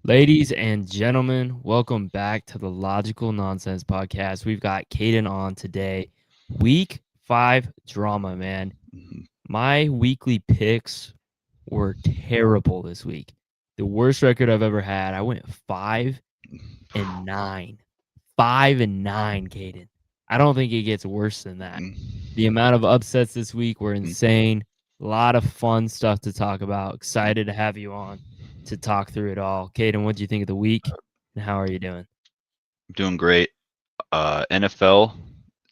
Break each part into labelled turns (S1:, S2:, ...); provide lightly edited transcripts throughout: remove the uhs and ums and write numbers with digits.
S1: Ladies and gentlemen, welcome back to the Logical Nonsense Podcast. We've got Kaden on today. Week 5 drama, man.
S2: Mhm.
S1: My weekly picks were terrible this week. The worst record I've ever had. I went 5-9. 5-9, Kaden. I don't think it gets worse than that. The amount of upsets this week were insane. A lot of fun stuff to talk about. Excited to have you on to talk through it all. Kaden, what do you think of the week, and how are you doing?
S2: Doing great. NFL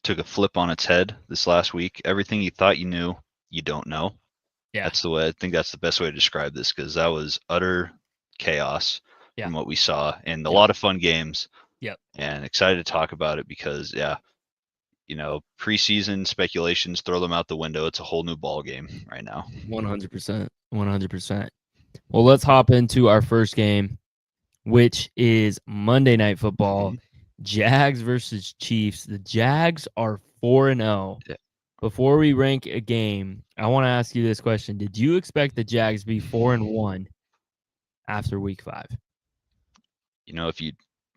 S2: took a flip on its head this last week. Everything you thought you knew, you don't know.
S1: Yeah,
S2: That's the way I think that's the best way to describe this because that was utter chaos
S1: yeah,
S2: from what we saw and a
S1: yep,
S2: lot of fun games
S1: yep.
S2: and excited to talk about it because preseason speculations, throw them out the window. It's a whole new ball game right now.
S1: 100%. 100%. Well, let's hop into our first game, which is Monday Night Football.
S2: Mhm.
S1: Jags versus Chiefs. The Jags are 4-0.
S2: Yeah.
S1: Before we rank a game, I want to ask you this question. Did you expect the Jags to be 4-1 after week 5?
S2: If you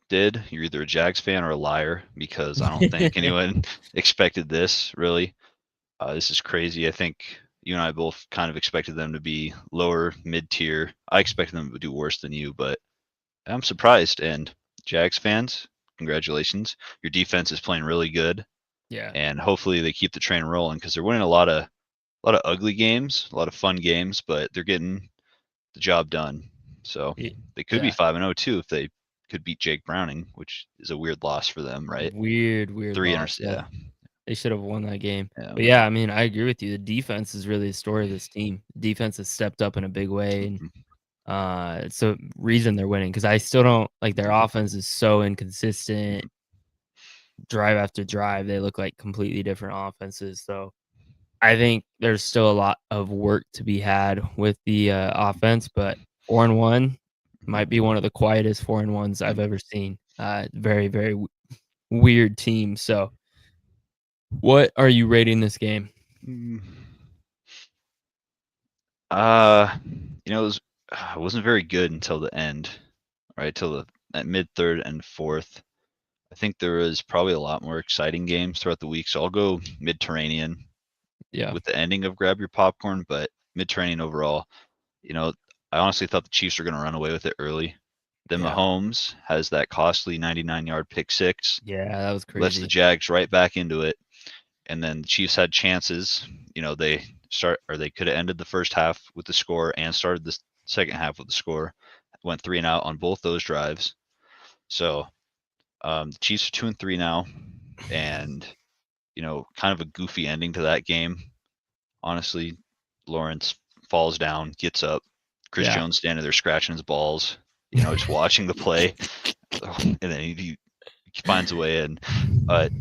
S2: did, you're either a Jags fan or a liar because I don't think anyone expected this really. This is crazy. I think you and I both kind of expected them to be lower mid tier. I expected them to do worse than you, but I'm surprised. And Jags fans, congratulations. Your defense is playing really good,
S1: Yeah.
S2: and hopefully they keep the train rolling because they're winning a lot of ugly games, a lot of fun games, but they're getting the job done. So they could be
S1: Yeah.
S2: 5-0 too if they could beat Jake Browning, which is a weird loss for them, right?
S1: Weird
S2: Three
S1: loss.
S2: inners,
S1: Yeah.
S2: yeah,
S1: They should have won that game.
S2: yeah.
S1: But yeah, I mean, I agree with you. The defense is really the story of this team. Defense has stepped up in a big way, and
S2: Mhm.
S1: it's the reason they're winning because I still don't like their offense is so inconsistent. Drive after drive, they look like completely different offenses. So I think there's still a lot of work to be had with the offense, but 4-1 might be one of the quietest 4-1s I've ever seen. Very weird team. So, what are you rating this game?
S2: Mm. Uh, it wasn't very good until the end, right? Till that mid third and fourth. I think there was probably a lot more exciting games throughout the week, so I'll go Mediterranean
S1: Yeah,
S2: with the ending of Grab Your Popcorn, but Mediterranean overall. You know, I honestly thought the Chiefs were going to run away with it early. Then
S1: yeah,
S2: Mahomes has that costly 99-yard pick six,
S1: yeah. That was
S2: lets the
S1: crazy.
S2: Jags right back into it, and then the Chiefs had chances. They could have ended the first half with the score and started the second half with the score. Went 3-and-out on both those drives. So the Chiefs are 2-3 now, and kind of a goofy ending to that game. Honestly, Lawrence falls down, gets up. Chris
S1: Yeah,
S2: Jones standing there scratching his balls, just watching the play, and then he finds a way. And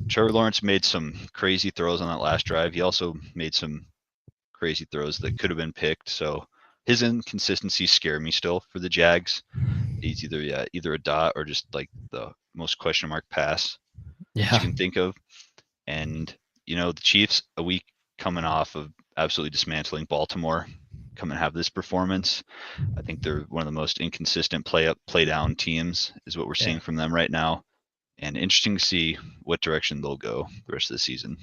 S2: Trevor Lawrence made some crazy throws on that last drive. He also made some crazy throws that could have been picked. So his inconsistencies scare me still for the Jags. He's either a dot or just like the most question mark pass that you
S1: yeah,
S2: can think of. And the Chiefs a week coming off of absolutely dismantling Baltimore come and have this performance. I think they're one of the most inconsistent play up, play down teams is what we're
S1: yeah,
S2: seeing from them right now. And interesting to see what direction they'll go the rest of the season.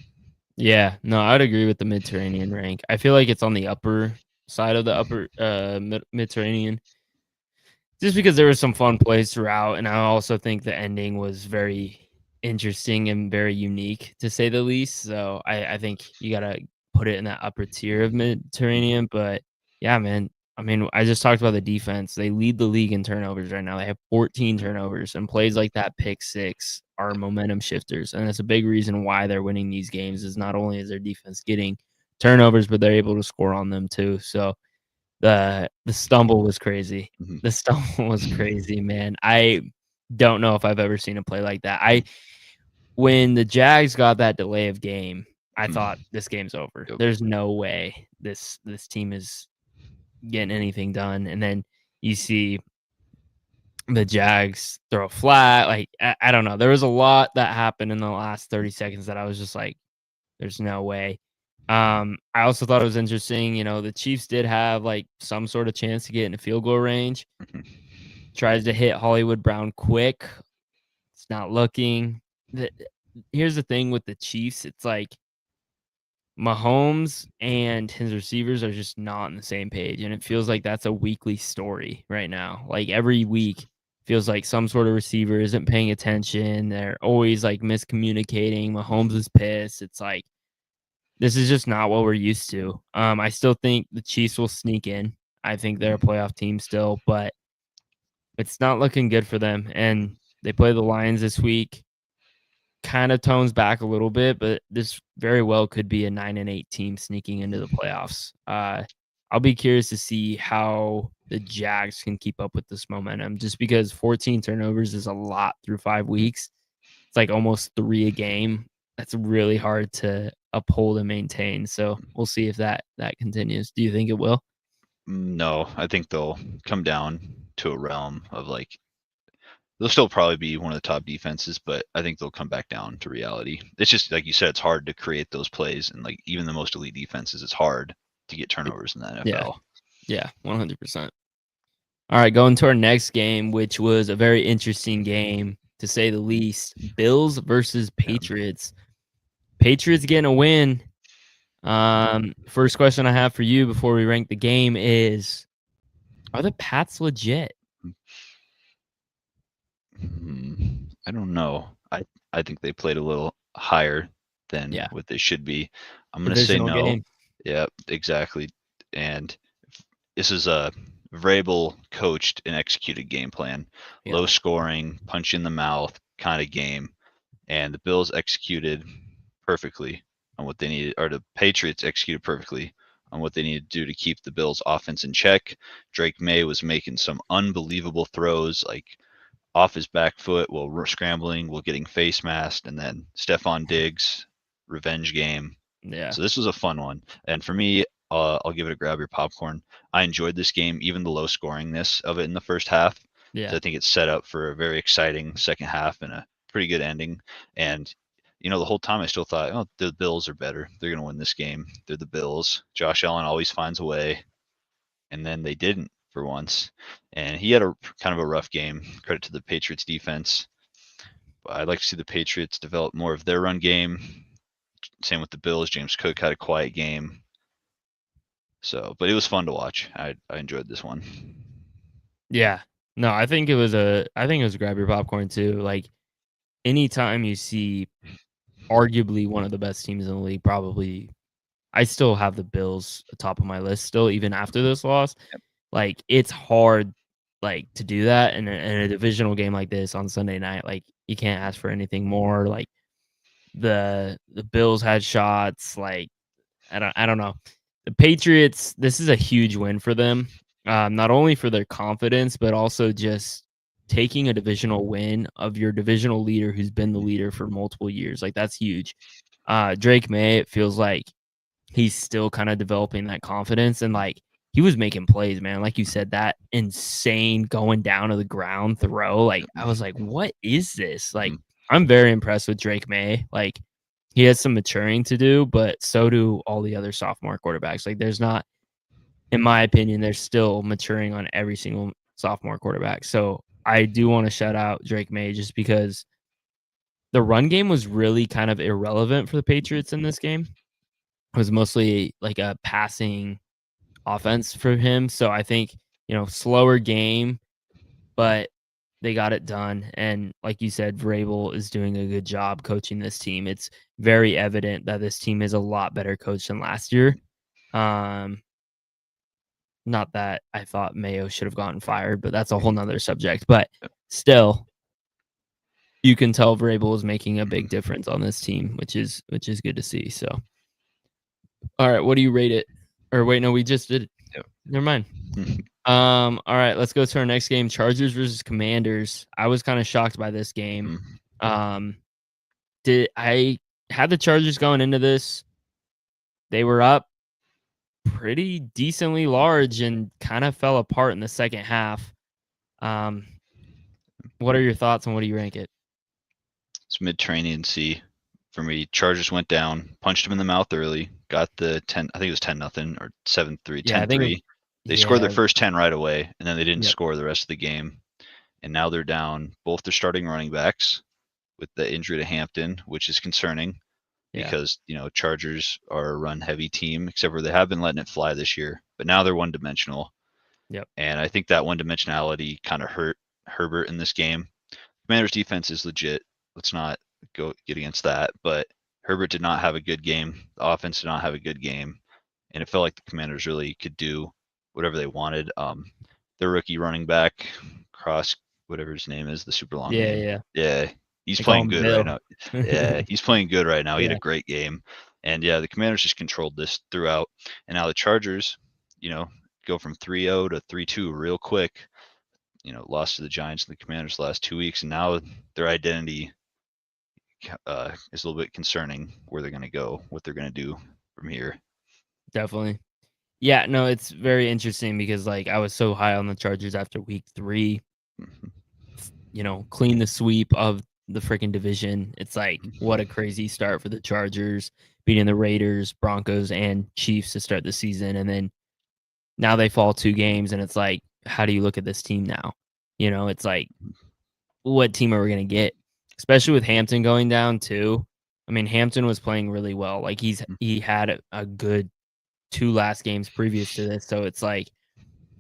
S1: yeah. No, I'd agree with the Mediterranean rank. I feel like it's on the upper side of the upper Mediterranean, just because there were some fun plays throughout, and I also think the ending was very interesting and very unique to say the least. So I think you gotta put it in that upper tier of Mediterranean. But yeah, man. I mean, I just talked about the defense. They lead the league in turnovers right now. They have 14 turnovers, and plays like that pick six are momentum shifters, and that's a big reason why they're winning these games. Is not only is their defense getting turnovers, but they're able to score on them too. So the stumble was crazy.
S2: Mhm.
S1: The stumble was crazy, man. I don't know if I've ever seen a play like that. When the Jags got that delay of game, I thought
S2: Mhm.
S1: this game's over.
S2: Yep.
S1: There's no way this team is getting anything done. And then you see the Jags throw a flat. Like I don't know. There was a lot that happened in the last 30 seconds that I was just like, there's no way. I also thought it was interesting, the Chiefs did have like some sort of chance to get in a field goal range.
S2: Mhm.
S1: tries to hit Hollywood Brown quick. It's not looking. Here's the thing with the Chiefs. It's like Mahomes and his receivers are just not on the same page, and it feels like that's a weekly story right now. Like every week feels like some sort of receiver isn't paying attention. They're always like miscommunicating. Mahomes is pissed. It's like this is just not what we're used to. I still think the Chiefs will sneak in. I think they're a playoff team still, but it's not looking good for them. And they play the Lions this week. Kind of tones back a little bit, but this very well could be a 9-8 team sneaking into the playoffs. I'll be curious to see how the Jags can keep up with this momentum, just because 14 turnovers is a lot through 5 weeks. It's like almost 3 a game. That's really hard to uphold and maintain. So we'll see if that continues. Do you think it will?
S2: No, I think they'll come down to a realm of like they'll still probably be one of the top defenses, but I think they'll come back down to reality. It's just like you said, it's hard to create those plays, and like even the most elite defenses, it's hard to get turnovers in the
S1: Yeah.
S2: NFL.
S1: Yeah, 100%. All right, going to our next game, which was a very interesting game to say the least. Bills versus Patriots. Patriots getting a win. First question I have for you before we rank the game is, are the Pats legit?
S2: I don't know. I think they played a little higher than
S1: Yeah,
S2: what they should be. I'm gonna say
S1: divisional
S2: no.
S1: game.
S2: Yeah, exactly. And this is a Vrabel coached and executed game plan.
S1: Yeah,
S2: Low scoring, punch in the mouth kind of game. And the Bills executed perfectly on what they needed, or the Patriots executed perfectly on what they needed to do to keep the Bills' offense in check. Drake May was making some unbelievable throws, like off his back foot while scrambling, while getting face masked, and then Stephon Diggs, revenge game.
S1: yeah,
S2: So this was a fun one. And for me, I'll give it a grab your popcorn. I enjoyed this game, even the low scoringness of it in the first half, because
S1: yeah,
S2: I think it's set up for a very exciting second half and a pretty good ending. And the whole time I still thought, oh, the Bills are better. They're going to win this game. They're the Bills. Josh Allen always finds a way, and then they didn't for once. And he had a kind of a rough game. Credit to the Patriots defense. But I'd like to see the Patriots develop more of their run game. Same with the Bills. James Cook had a quiet game. So, but it was fun to watch. I enjoyed this one.
S1: yeah. No, I think it was grab your popcorn too. Like anytime you see arguably one of the best teams in the league, probably I still have the Bills top of my list still, even after this loss. Like it's hard, like to do that in a divisional game like this on Sunday night. Like you can't ask for anything more. Like the Bills had shots. Like I don't know. The Patriots. This is a huge win for them. Not only for their confidence, but also just taking a divisional win of your divisional leader who's been the leader for multiple years. Like that's huge. Drake May, it feels like he's still kind of developing that confidence, and like he was making plays, man. Like you said, that insane going down to the ground throw. Like I was like, what is this? Like I'm very impressed with Drake May. Like he has some maturing to do, but so do all the other sophomore quarterbacks. Like there's not, in my opinion, they're still maturing on every single sophomore quarterback. So I do want to shout out Drake May just because the run game was really kind of irrelevant for the Patriots in this game. It was mostly like a passing offense for him. So I think, slower game, but they got it done. And like you said, Vrabel is doing a good job coaching this team. It's very evident that this team is a lot better coached than last year. Not that I thought Mayo should have gotten fired, but that's a whole nother subject. But still, you can tell Vrabel is making a big difference on this team, which is good to see. So, all right, what do you rate it? Or wait, no, we just did it.
S2: Yep.
S1: Never mind. All right, let's go to our next game, Chargers versus Commanders. I was kind of shocked by this game. Did I had the Chargers going into this? They were up pretty decently large and kind of fell apart in the second half. What are your thoughts on what do you rank it?
S2: It's Mediterranean Sea for me. Chargers went down, punched them in the mouth early, got the 10. I think it was 10-0 or 7-3,
S1: Yeah, I think
S2: 10-3. They scored their
S1: yeah,
S2: first 10 right away, and then they didn't
S1: yep.
S2: score the rest of the game. and now they're down both their starting running backs with the injury to Hampton, which is concerning
S1: Yeah.
S2: because Chargers are a run heavy team, except for they have been letting it fly this year, but now they're one dimensional.
S1: Yep.
S2: And I think that one dimensionality kind of hurt Herbert in this game. Commanders defense is legit. Let's not get against that, but Herbert did not have a good game. The offense did not have a good game, and it felt like the Commanders really could do whatever they wanted. Their rookie running back, Cross, whatever his name is, the super long
S1: Yeah,
S2: name.
S1: yeah.
S2: Yeah, he's
S1: They call
S2: playing
S1: him
S2: good right
S1: Bill.
S2: now. Yeah, he's playing good right now. He had
S1: Yeah.
S2: a great game, and yeah, the Commanders just controlled this throughout. And now the Chargers, go from 3-0 to 3-2 real quick. Lost to the Giants and the Commanders the last 2 weeks, and now their identity is a little bit concerning where they're going to go, what they're going to do from here.
S1: Definitely. Yeah, no, it's very interesting because like I was so high on the Chargers after week 3, clean the sweep of the freaking division. It's like what a crazy start for the Chargers, beating the Raiders, Broncos, and Chiefs to start the season, and then now they fall 2 games, and it's like, how do you look at this team now? It's like, what team are we gonna get? Especially with Hampton going down too. I mean, Hampton was playing really well. Like he had a good 2 last games previous to this, so it's like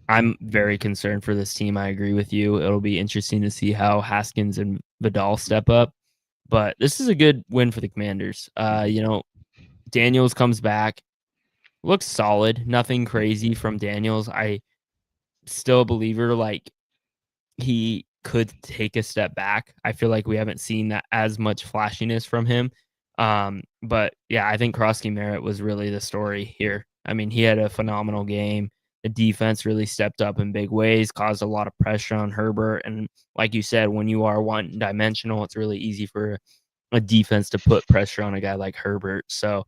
S1: I'm very concerned for this team. I agree with you. It'll be interesting to see how Haskins and Vidal step up, but this is a good win for the Commanders. Daniels comes back, looks solid, nothing crazy from Daniels. I still a believer, like, he could take a step back. I feel like we haven't seen that as much flashiness from him. But yeah, I think Krosky Merritt was really the story here. I mean, he had a phenomenal game. The defense really stepped up in big ways, caused a lot of pressure on Herbert. And like you said, when you are one dimensional, it's really easy for a defense to put pressure on a guy like Herbert. So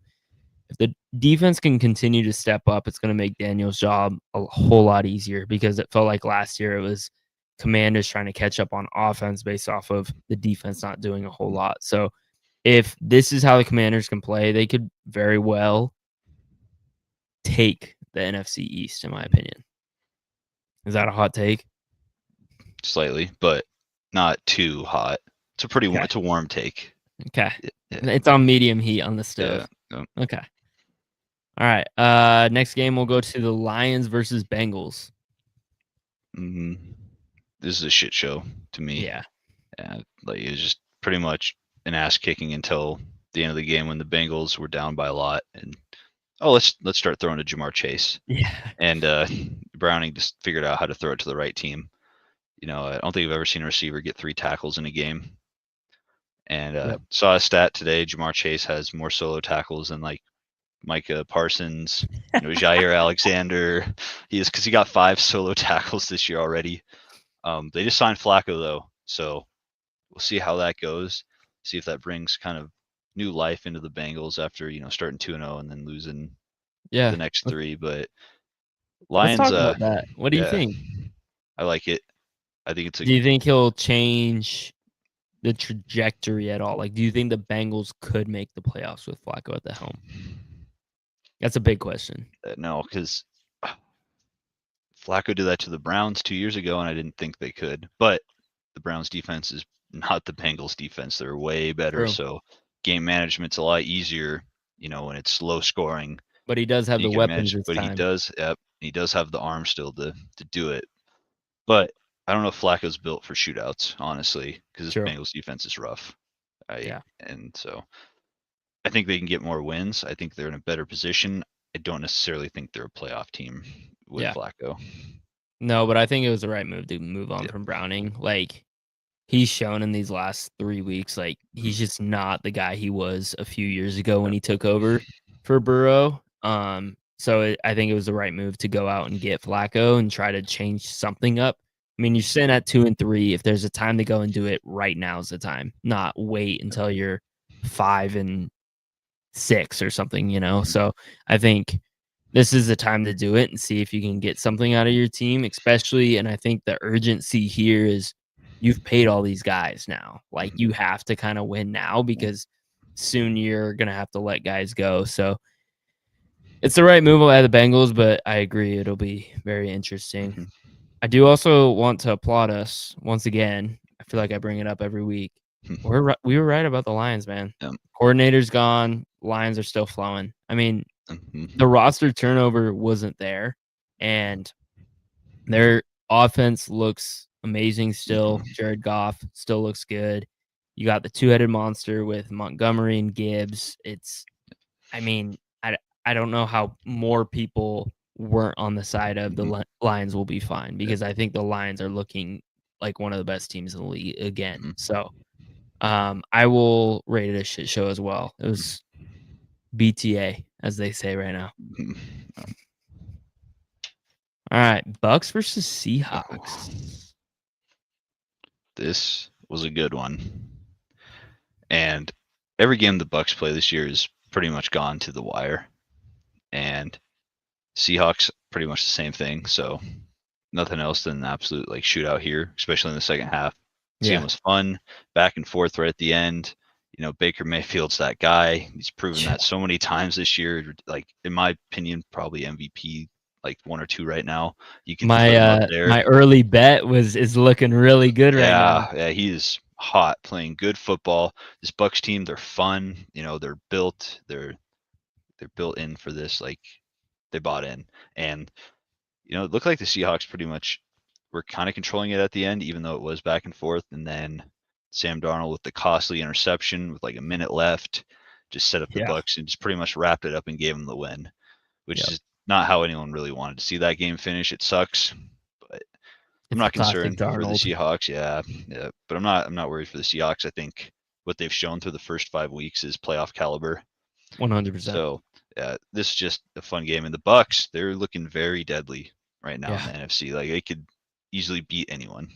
S1: if the defense can continue to step up, it's going to make Daniel's job a whole lot easier because it felt like last year it was Commanders trying to catch up on offense based off of the defense not doing a whole lot. So if this is how the Commanders can play, they could very well take the NFC East, in my opinion. Is that a hot take?
S2: Slightly, but not too hot.
S1: Okay.
S2: It's a warm take.
S1: Okay.
S2: Yeah,
S1: It's on medium heat on the
S2: yeah.
S1: stove. Okay. All right. Next game we'll go to the Lions versus Bengals.
S2: Mm-hmm. This is a shit show to me.
S1: Yeah.
S2: Like it was just pretty much an ass kicking until the end of the game when the Bengals were down by a lot. And let's start throwing to Jamar Chase.
S1: Yeah.
S2: And Browning just figured out how to throw it to the right team. I don't think I've ever seen a receiver get 3 tackles in a game. And
S1: Yep.
S2: saw a stat today. Jamar Chase has more solo tackles than like Micah Parsons, Jair Alexander. Because he got 5 solo tackles this year already. They just signed Flacco though, so we'll see how that goes. See if that brings kind of new life into the Bengals after starting 2-0 and then losing
S1: Yeah.
S2: the next 3. But
S1: Let's
S2: Lions,
S1: talk about that. What do you
S2: yeah,
S1: think?
S2: I like it. I think it's a
S1: Do you think he'll change the trajectory at all? Like, do you think the Bengals could make the playoffs with Flacco at the helm? That's a big question.
S2: no, because Flacco did that to the Browns 2 years ago, and I didn't think they could. But the Browns defense is not the Bengals defense. They're way better.
S1: True.
S2: So game management's a lot easier, when it's low scoring.
S1: But he does have
S2: You
S1: the
S2: can
S1: weapons
S2: manage,
S1: this
S2: but
S1: time.
S2: he does have the arm still to do it. But I don't know if Flacco's built for shootouts, honestly, because this
S1: True.
S2: Bengals defense is rough.
S1: Yeah.
S2: And so I think they can get more wins. I think they're in a better position. I don't necessarily think they're a playoff team with
S1: Yeah.
S2: Flacco.
S1: No, but I think it was the right move to move on
S2: Yeah.
S1: from Browning. Like, he's shown in these last 3 weeks, like, he's
S2: Mm-hmm.
S1: just not the guy he was a few years ago when he took over for Burrow. So I think it was the right move to go out and get Flacco and try to change something up. I mean, you're sitting at 2 and 3. If there's a time to go and do it, right now's the time. Not wait until you're 5 and 6 or something.
S2: Mm-hmm.
S1: So I think this is the time to do it and see if you can get something out of your team, especially. And I think the urgency here is you've paid all these guys now. Like, you have to kind of win now because soon you're going to have to let guys go. So it's the right move by the Bengals, but I agree it'll be very interesting.
S2: Mm-hmm.
S1: I do also want to applaud us once again. I feel like I bring it up every week. We were right about the Lions, man.
S2: Yep.
S1: Coordinator's gone. Lions are still flowing. I mean, the
S2: Mhm.
S1: roster turnover wasn't there, and their offense looks amazing still.
S2: Mhm.
S1: Jared Goff still looks good. You got the two-headed monster with Montgomery and Gibbs. I mean, I don't know how more people weren't on the side of the
S2: Mhm.
S1: Lions will be fine
S2: Yep.
S1: because I think the Lions are looking like one of the best teams in the league again.
S2: Mhm.
S1: So, I will rate it a shit show as well. It was BTA, as they say right now.
S2: Mhm.
S1: All right, Bucks versus
S2: Oh,
S1: Seahawks.
S2: this was a good one. And every game the Bucks play this year is pretty much gone to the wire. And Seahawks pretty much the same thing. So nothing else than an absolute like shootout here, especially in the second half. This game
S1: Yeah.
S2: was fun, back and forth right at the end. You know, Baker Mayfield's that guy. He's proven
S1: Yeah.
S2: that so many times this year. Like in my opinion, probably MVP, like 1 or 2 right now. You could put him up there.
S1: My early bet is looking really good right now.
S2: Yeah, he is hot, playing good football. This Bucks team, they're fun. You know, they're built in for this. Like they bought in, and you know, it looked like the Seahawks pretty much were kind of controlling it at the end, even though it was back and forth. And then Sam Darnold with the costly interception with like a minute left, just set up the
S1: Yeah.
S2: Bucks and just pretty much wrapped it up and gave them the win, which
S1: Yep.
S2: is not how anyone really wanted to see that game finish. It sucks, but I'm
S1: It's the
S2: not
S1: classic
S2: concerned for the
S1: Darnold.
S2: Seahawks. Yeah, yeah, but I'm not worried for the Seahawks. I think what they've shown through the first 5 weeks is playoff caliber.
S1: 100%.
S2: So yeah, this is just a fun game. And the Bucks, they're looking very deadly right now in
S1: Yeah.
S2: the NFC. Like they could easily beat anyone.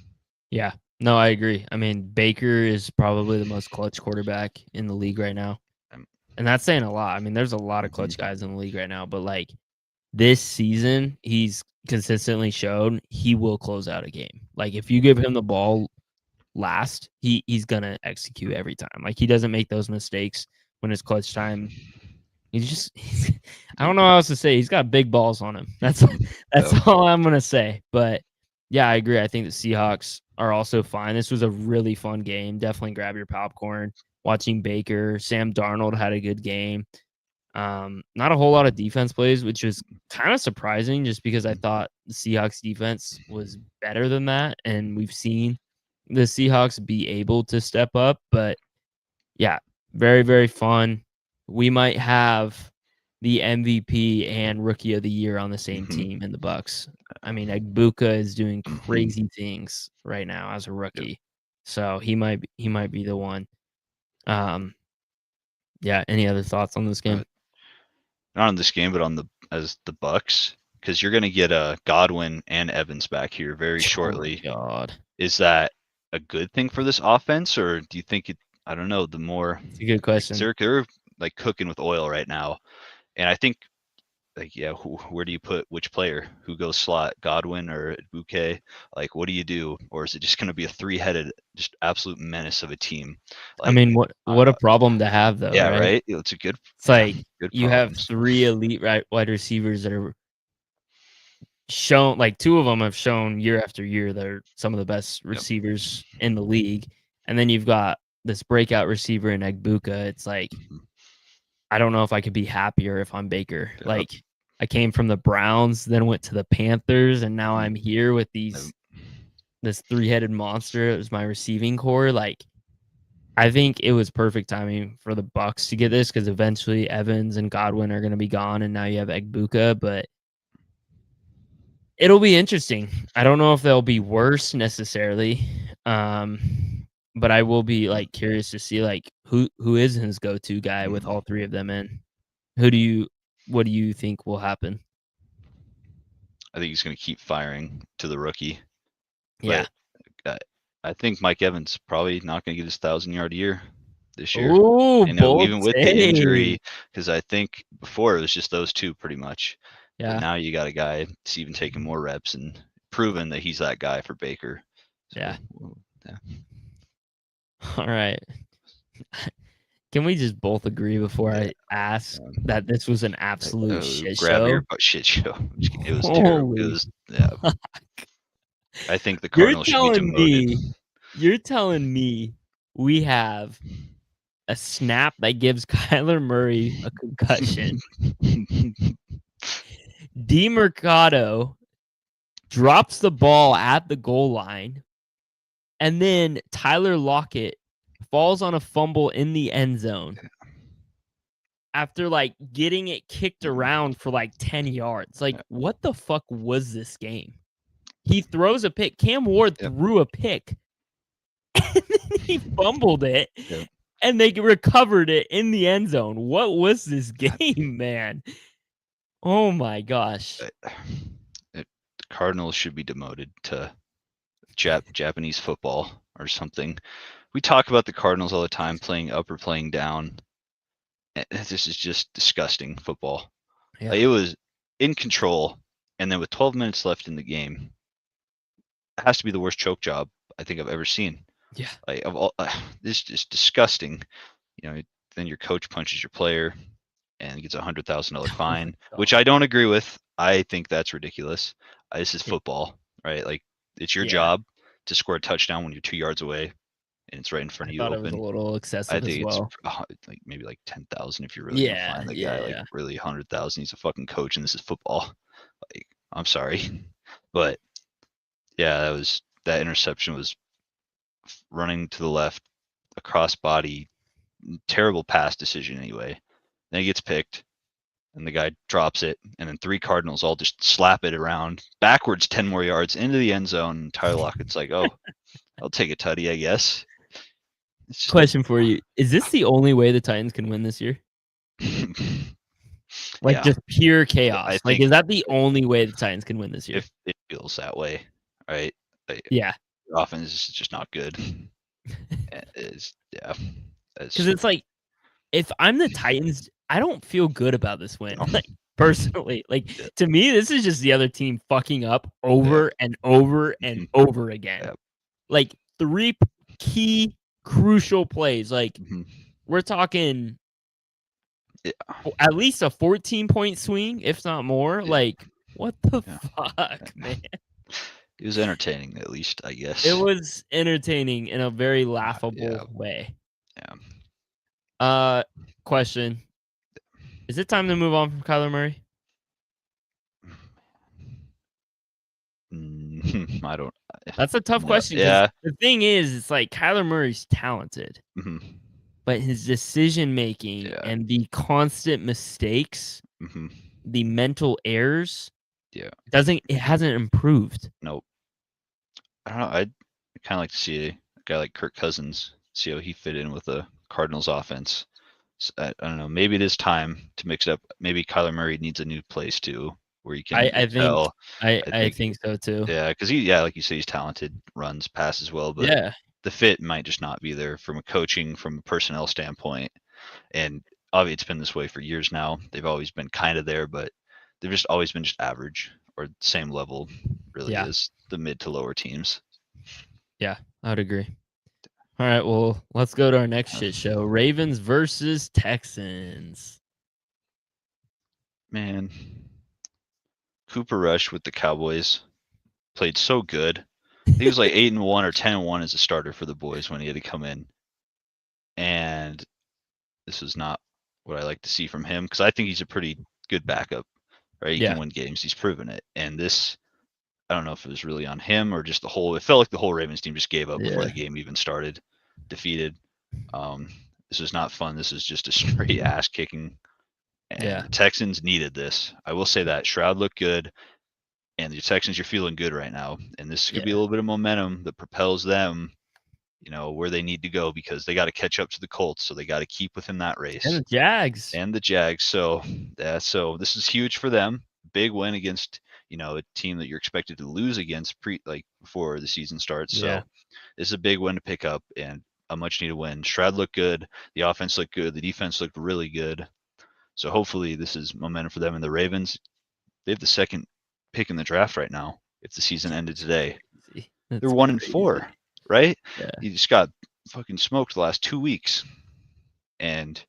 S1: Yeah. No, I agree. I mean, Baker is probably the most clutch quarterback in the league right now.
S2: Um,
S1: And that's saying a lot. I mean, there's a lot of clutch
S2: mhm,
S1: guys in the league right now, but like this season, he's consistently shown he will close out a game. Like if you give him the ball last, he's gonna execute every time. Like he doesn't make those mistakes when it's clutch time. I don't know how else to say. He's got big balls on him. That's
S2: yep,
S1: all I'm gonna say. But yeah, I agree. I think the Seahawks are also fine. This was a really fun game. Definitely grab your popcorn. Watching Baker, Sam Darnold had a good game. Not a whole lot of defense plays, which was kind of surprising just because I thought the Seahawks defense was better than that. And we've seen the Seahawks be able to step up. But yeah, very, very fun. We might have the MVP and Rookie of the Year on the same
S2: mhm,
S1: team in the Bucks. I mean, Agbuka is doing
S2: mhm,
S1: crazy things right now as a
S2: yep.
S1: rookie, so he might be the one. Um, yeah. Any other thoughts on this game?
S2: Not on this game, but on the as the Bucks, because you're going to get Godwin and Evans back here very
S1: Oh my
S2: shortly.
S1: god,
S2: Is that a good thing for this offense, or do you think it? I don't know. The more
S1: it's a good
S2: like
S1: question.
S2: they're like cooking with oil right now, and I think like yeah, where do you put which player? Who goes slot, Godwin or Bouquet? Like what do you do, or is it just going to be a three-headed, just absolute menace of a team?
S1: I
S2: Like
S1: mean, what a problem to have though,
S2: yeah,
S1: right?
S2: right. It's a good
S1: It's
S2: yeah,
S1: like
S2: good
S1: you have
S2: problems.
S1: three elite wide receivers that are shown like two of them have shown year after year they're some of the best
S2: Yep.
S1: receivers in the league, and then you've got this breakout receiver in Egbuka. It's like
S2: Mhm.
S1: I don't know if I could be happier if I'm Baker.
S2: Yep.
S1: Like I came from the Browns, then went to the Panthers, and now
S2: Mhm.
S1: I'm here with
S2: Yep.
S1: this three-headed monster as my receiving core. Like I think it was perfect timing for the Bucks to get this because eventually Evans and Godwin are going to be gone, and now you have Egbuka. But it'll be interesting. I don't know if they'll be worse necessarily, but I will be like curious to see like who is his go-to guy with all
S2: Mhm.
S1: three of them in. Who do you what do you think will happen?
S2: I think he's going to keep firing to the rookie,
S1: Yeah.
S2: but I, I think Mike Evans probably not going to get his 1,000-yard year this year.
S1: Ooh,
S2: You know,
S1: bold
S2: even with the
S1: take.
S2: injury, because I think before it was just those two pretty much, but
S1: Yeah.
S2: now you got a guy that's even taking more reps and proven that he's that guy for Baker. So
S1: Yeah.
S2: yeah,
S1: All right. Can we just both agree before
S2: yeah.
S1: I ask
S2: Um,
S1: that this was an absolute shit
S2: grab your
S1: show?
S2: butt shit show. I'm just kidding. It was terrible. It
S1: Holy
S2: was yeah.
S1: fuck.
S2: I think the
S1: You're
S2: Cardinals should be
S1: telling
S2: demoted.
S1: me you're telling me we have a snap that gives Kyler Murray a concussion. DeMercado drops the ball at the goal line, and then Tyler Lockett falls on a fumble in the end zone after like getting it kicked around for like 10 yards. Like, what the fuck was this game? He throws a pick. Cam Ward
S2: Yep.
S1: threw a pick, and then he fumbled it,
S2: Yep.
S1: and they recovered it in the end zone. What was this game, man? Oh my gosh.
S2: The Cardinals should be demoted to Japanese football or something. We talk about the Cardinals all the time playing up or playing down. This is just disgusting football.
S1: Yeah.
S2: Like, it was in control, and then with 12 minutes left in the game, it has to be the worst choke job I think I've ever seen.
S1: Yeah.
S2: Like, of all, this is just disgusting. You know, then your coach punches your player and gets $100,000 fine, which I don't agree with. I think that's ridiculous. This is football, right? Like, it's your job to score a touchdown when you're 2 yards away and it's right in front of you
S1: Thought
S2: open.
S1: it was a little
S2: I
S1: excessive as
S2: think
S1: well.
S2: it's like maybe like 10,000 if you're really gonna find the guy. Like, really 100,000. He's a fucking coach, and this is football. Like, I'm sorry, but yeah, that interception was running to the left, a cross body, terrible pass decision anyway. Then he gets picked, and the guy drops it, and then 3 Cardinals all just slap it around backwards 10 more yards into the end zone. And Tyler Lockett's like, "Oh, I'll take a tutty, I guess."
S1: Question for you: is this the only way the Titans can win this year? Like,
S2: Yeah.
S1: just pure chaos.
S2: I
S1: Like,
S2: think
S1: is that the only way the Titans can win this year?
S2: if it feels that way, right? Like,
S1: Yeah,
S2: the offense is just not good. Because
S1: it's like, if I'm the Titans, I don't feel good about this win. Like, personally, like, to me, this is just the other team fucking up over and over and over again.
S2: Yep.
S1: Like, 3 key crucial plays. Like, we're talking at least a 14-point swing, if not more. Like, what the fuck, man?
S2: It was entertaining, at least, I guess.
S1: It was entertaining in a very laughable way. Question: is it time to move on from Kyler Murray?
S2: I don't.
S1: That's a tough question.
S2: Yeah.
S1: The thing is, it's like Kyler Murray's talented, but his decision making and the constant mistakes, the mental errors, it hasn't improved.
S2: Nope. I don't know. I'd kind of like to see a guy like Kirk Cousins, see how he fit in with the Cardinals offense. So, I don't know. Maybe it is time to mix it up. Maybe Kyler Murray needs a new place too, where you can excel.
S1: I think so too.
S2: Yeah, because like you say, he's talented, runs, passes well, but the fit might just not be there from a coaching, from a personnel standpoint. And obviously, it's been this way for years now. They've always been kind of there, but they've just always been just average or same level, really, as the mid to lower teams.
S1: Yeah, I would agree. All right, well, let's go to our next shit show. Ravens versus Texans.
S2: Man, Cooper Rush with the Cowboys played so good. He was like 8-1 or 10-1 as a starter for the boys when he had to come in. And this is not what I like to see from him, because I think he's a pretty good backup, right? He can win games. He's proven it. And this, I don't know if it was really on him or just it felt like the whole Ravens team just gave up before the game even started, defeated. This is not fun. This is just a straight ass kicking. And the Texans needed this. I will say that. Stroud looked good. And the Texans, you're feeling good right now. And this could be a little bit of momentum that propels them, where they need to go, because they got to catch up to the Colts. So they got to keep within that race.
S1: And the Jags.
S2: So this is huge for them. Big win against, a team that you're expected to lose against before the season starts. So this is a big win to pick up and a much needed win. Stroud looked good. The offense looked good. The defense looked really good. So hopefully this is momentum for them. And the Ravens, they have the second pick in the draft right now. If the season ended today, they're 1-4, right? You just got fucking smoked the last 2 weeks. And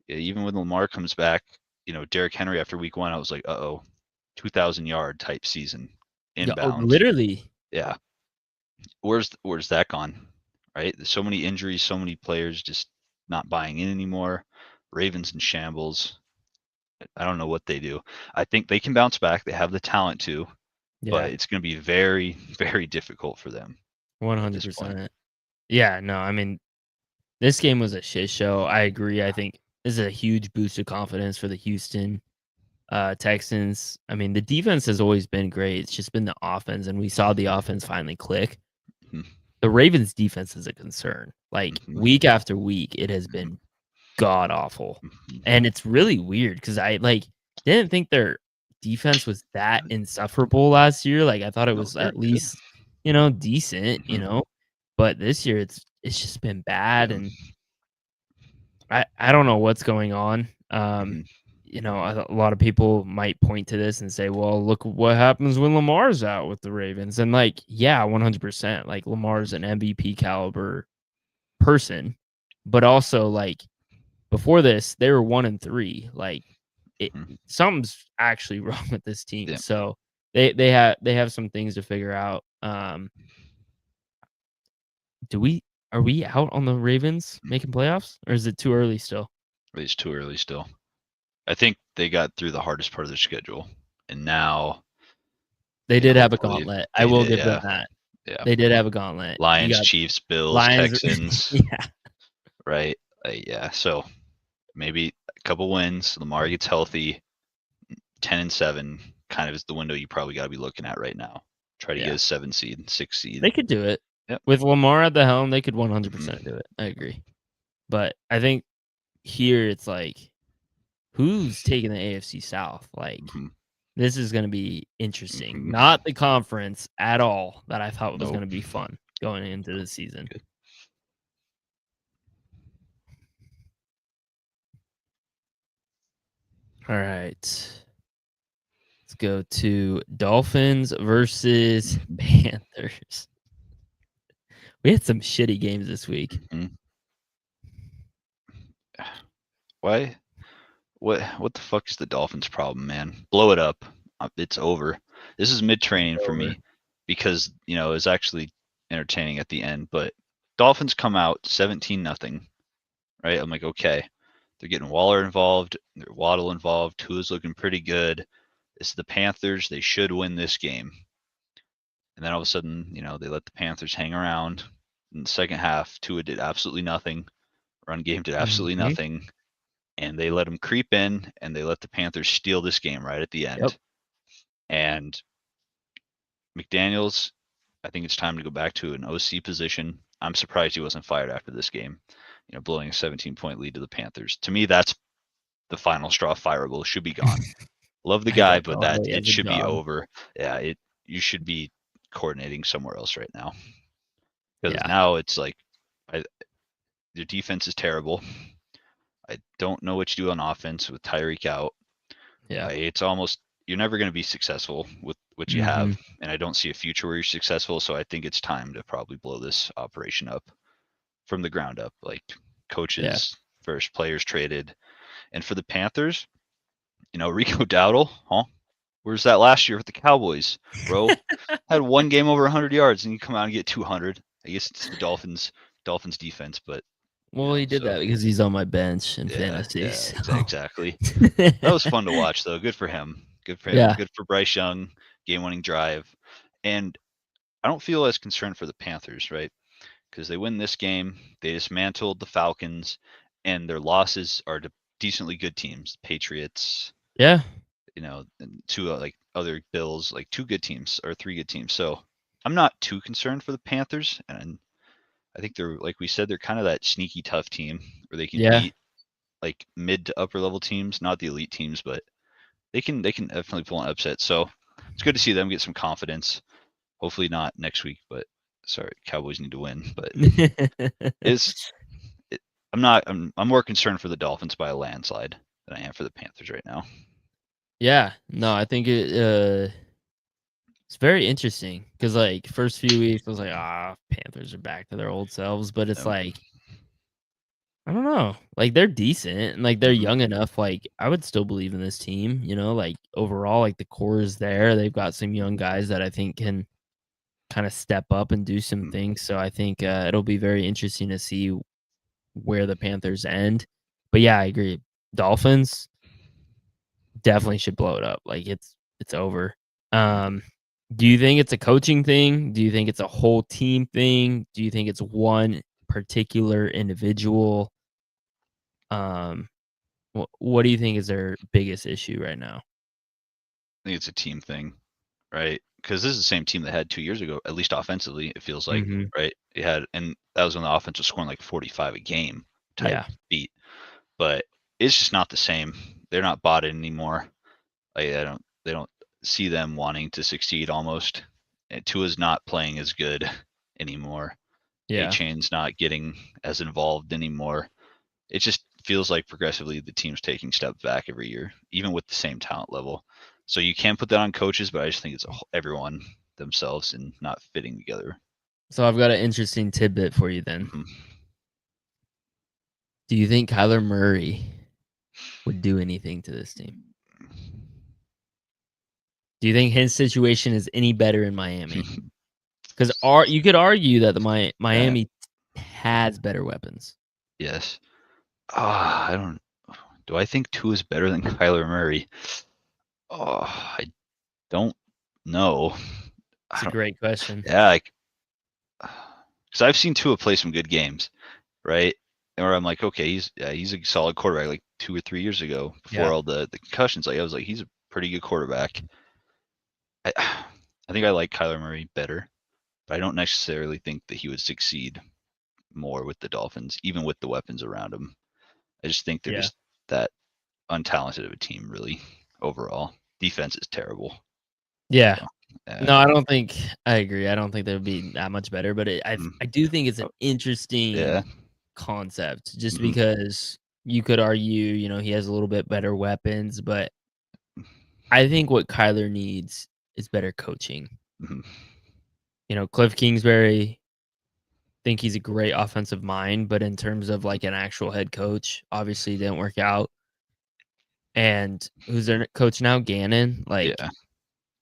S2: even when Lamar comes back, Derrick Henry after week 1, I was like, 2,000 yard type season inbound.
S1: Literally.
S2: Yeah. Where's that gone? Right? There's so many injuries, so many players just not buying in anymore. Ravens in shambles. I don't know what they do. I think they can bounce back. They have the talent to, but
S1: Yeah,
S2: it's going to be very, very difficult for them at this point.
S1: 100%. Yeah, no, I mean, this game was a shit show. I agree. I think this is a huge boost of confidence for the Houston Texans. I mean, the defense has always been great. It's just been the offense, and we saw the offense finally click.
S2: Mhm,
S1: The Ravens' defense is a concern. Like
S2: mhm,
S1: week after week, it has
S2: mhm,
S1: been god awful,
S2: mhm.
S1: and it's really weird because I like didn't think their defense was that insufferable last year. Like I thought it
S2: No,
S1: was
S2: they're
S1: at
S2: good.
S1: least decent,
S2: Mhm,
S1: but this year it's just been bad,
S2: yeah.
S1: and I don't know what's going on.
S2: Mhm,
S1: A lot of people might point to this and say, "Well, look what happens when Lamar's out with the Ravens." And like, yeah, 100%. Like Lamar's an MVP caliber person, but also like before this, they were 1-3. Like it
S2: mhm.
S1: something's actually wrong with this team.
S2: Yeah.
S1: So they have some things to figure out. Do we Are we out on the Ravens making playoffs, or is it too early still?
S2: It's too early still. I think they got through the hardest part of their schedule, and now,
S1: They did have a
S2: hopefully
S1: gauntlet. I
S2: they
S1: will
S2: did.
S1: give them
S2: Yeah,
S1: that.
S2: yeah.
S1: They did have a gauntlet. You
S2: Lions,
S1: got
S2: Chiefs, Bills,
S1: Lions.
S2: Texans,
S1: Yeah,
S2: right? Yeah. So maybe a couple wins. Lamar gets healthy. 10-7 kind of is the window you probably got to be looking at right now. Try to get
S1: yeah.
S2: a 7 seed, 6 seed.
S1: They could do it.
S2: Yep.
S1: With Lamar at the helm, they could
S2: Hmm.
S1: 100% do it. I agree. But I think here it's like, who's taking the AFC South? Like,
S2: Hmm.
S1: this is gonna be interesting.
S2: Hmm.
S1: Not the conference at all that I thought was
S2: Nope.
S1: gonna be fun going into the season.
S2: Good.
S1: All right. Let's go to Dolphins versus
S2: Hmm.
S1: Panthers. We had some shitty games this week.
S2: Hmm. Why? What the fuck is the Dolphins' problem, man? Blow it up. It's over. This is mid training for
S1: Over.
S2: me because it's actually entertaining at the end. But Dolphins come out 17-0, right? I'm like, okay, they're getting Waller involved, they're Waddle involved. Tua's looking pretty good. This is the Panthers. They should win this game. And then all of a sudden, they let the Panthers hang around. In the second half, Tua did absolutely nothing. Run game did absolutely
S1: Mhm.
S2: nothing. And they let them creep in and they let the Panthers steal this game right at the
S1: Yep.
S2: end. And McDaniels, I think it's time to go back to an OC position. I'm surprised he wasn't fired after this game, blowing a 17-point lead to the Panthers. To me, that's the final straw. Fireable, should be gone. Love the
S1: I
S2: guy,
S1: don't
S2: but
S1: know how
S2: that
S1: he
S2: it
S1: has a
S2: should be
S1: job.
S2: over. Yeah, you should be coordinating somewhere else right now because
S1: Yeah.
S2: now it's like I, your defense is terrible. I don't know what you do on offense with Tyreek out.
S1: Yeah.
S2: It's almost you're never going to be successful with what you have,
S1: Mhm.
S2: and I don't see a future where you're successful. So I think it's time to probably blow this operation up from the ground up, like
S1: Yeah.
S2: coaches first, players traded, and for the Panthers, Rico Dowdle, huh? Where's that last year with the Cowboys, bro? Had one game over 100 yards, and you come out and get 200. I guess it's the Dolphins defense, but
S1: Well, he did
S2: so
S1: that because he's on my bench in
S2: yeah,
S1: fantasy,
S2: yeah,
S1: so
S2: exactly. That was fun to watch, though. Good for him. Good for him.
S1: Yeah.
S2: Good for Bryce Young, game-winning drive. And I don't feel as concerned for the Panthers, right? Because they win this game, they dismantled the Falcons, and their losses are to decently good teams. Patriots,
S1: Yeah.
S2: and two like other Bills, like two good teams or three good teams. So I'm not too concerned for the Panthers, and I think they're like we said, they're kind of that sneaky tough team where they can
S1: Yeah.
S2: beat like mid to upper level teams, not the elite teams, but they can definitely pull an upset. So it's good to see them get some confidence. Hopefully not next week, but sorry, Cowboys need to win. But it's it, I'm not I'm more concerned for the Dolphins by a landslide than I am for the Panthers right now.
S1: Yeah. No, I think it's very interesting because, like, first few weeks, I was like, "Ah, Panthers are back to their old selves," but it's
S2: Um,
S1: like, I don't know. Like, they're decent and, like, they're
S2: mhm,
S1: young enough, like, I would still believe in this team, like, overall, like, the core is there. They've got some young
S2: mhm,
S1: guys that I think can kind of step up and do some
S2: Mm,
S1: things. So I think it'll be very interesting to see where the Panthers end. But yeah, I agree. Dolphins definitely should blow it up. Like it's over.
S2: mhm.
S1: Um, do you think it's a coaching thing? Do you think it's a whole team thing? Do you think it's one particular individual? Um, what do you think is their biggest issue right now?
S2: I think it's a team thing, right? Because this is the same team that had 2 years ago, at least offensively, it feels like,
S1: Mhm.
S2: right? It had, and that was when the offense was scoring like 45 a game type
S1: Yeah.
S2: beat, but it's just not the same. They're not bought in anymore. They don't see them wanting to succeed almost. And Tua's not playing as good anymore. A
S1: Yeah.
S2: Chain's not getting as involved anymore. It just feels like progressively the team's taking steps back every year, even with the same talent level. So you can put that on coaches, but I just think it's everyone themselves and not fitting together.
S1: So I've got an interesting tidbit for you then.
S2: Mhm.
S1: Do you think Kyler Murray would do anything to this team? Do you think his situation is any better in Miami? Because you could argue that the
S2: Yeah.
S1: Miami has better weapons.
S2: Yes. I don't. Do I think Tua is better than Kyler Murray? I don't know.
S1: It's
S2: I
S1: a
S2: don't.
S1: great question.
S2: Yeah, like, because I've seen Tua play some good games, right? And where I'm like, okay, he's a solid quarterback. Like 2 or 3 years ago, before
S1: Yeah.
S2: all the concussions, like I was like, he's a pretty good quarterback. I I think I like Kyler Murray better, but I don't necessarily think that he would succeed more with the Dolphins, even with the weapons around him. I just think they're
S1: Yeah.
S2: just that untalented of a team, really. Overall, defense is terrible.
S1: Yeah.
S2: So,
S1: No, I don't think I agree. I don't think they would be that much better, but
S2: mm,
S1: I do think it's an
S2: oh,
S1: interesting
S2: yeah,
S1: concept just
S2: mhm,
S1: because you could argue, he has a little bit better weapons, but I think what Kyler needs is better coaching.
S2: mhm,
S1: Cliff Kingsbury, think he's a great offensive mind, but in terms of like an actual head coach, obviously didn't work out. And who's their coach now? Gannon. Like,
S2: yeah.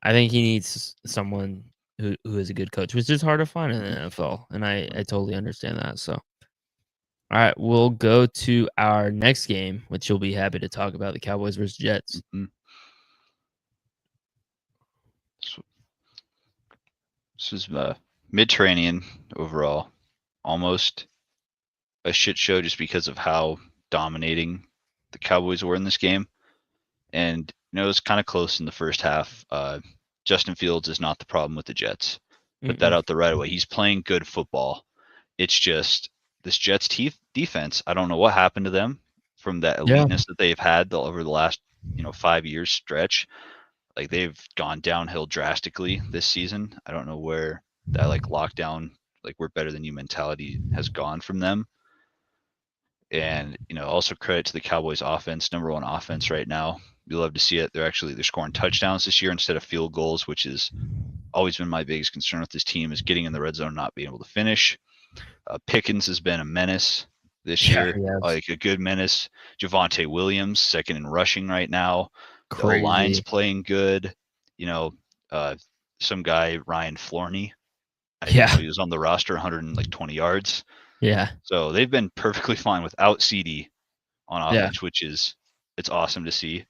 S1: I think he needs someone who is a good coach, which is hard to find in the
S2: Mhm,
S1: NFL. And I totally understand that. So, all right, we'll go to our next game, which you'll be happy to talk about, the Cowboys versus Jets.
S2: mhm. So this is Mediterranean overall, almost a shit show just because of how dominating the Cowboys were in this game. And it was kind of close in the first half. Justin Fields is not the problem with the Jets. Put that
S1: Mm-mm.
S2: out the right away. He's playing good football. It's just this Jets defense. I don't know what happened to them from that
S1: Yeah.
S2: eliteness that they've had over the last 5 years stretch. Like they've gone downhill drastically this season. I don't know where that like lockdown, like we're better than you mentality has gone from them. And also credit to the Cowboys offense, number one offense right now. You love to see it. They're scoring touchdowns this year instead of field goals, which is always been my biggest concern with this team is getting in the red zone, not being able to finish. Pickens has been a menace this
S1: Yeah,
S2: year,
S1: he has.
S2: like a good menace. Javonte Williams, second in rushing right now. The O line's
S1: Crazy.
S2: playing good. You know, uh, some guy Ryan Florney. I didn't know
S1: Yeah.
S2: he was on the roster, 120 yards.
S1: Yeah.
S2: So they've been perfectly fine without CD on
S1: Yeah.
S2: offense, which is it's awesome to see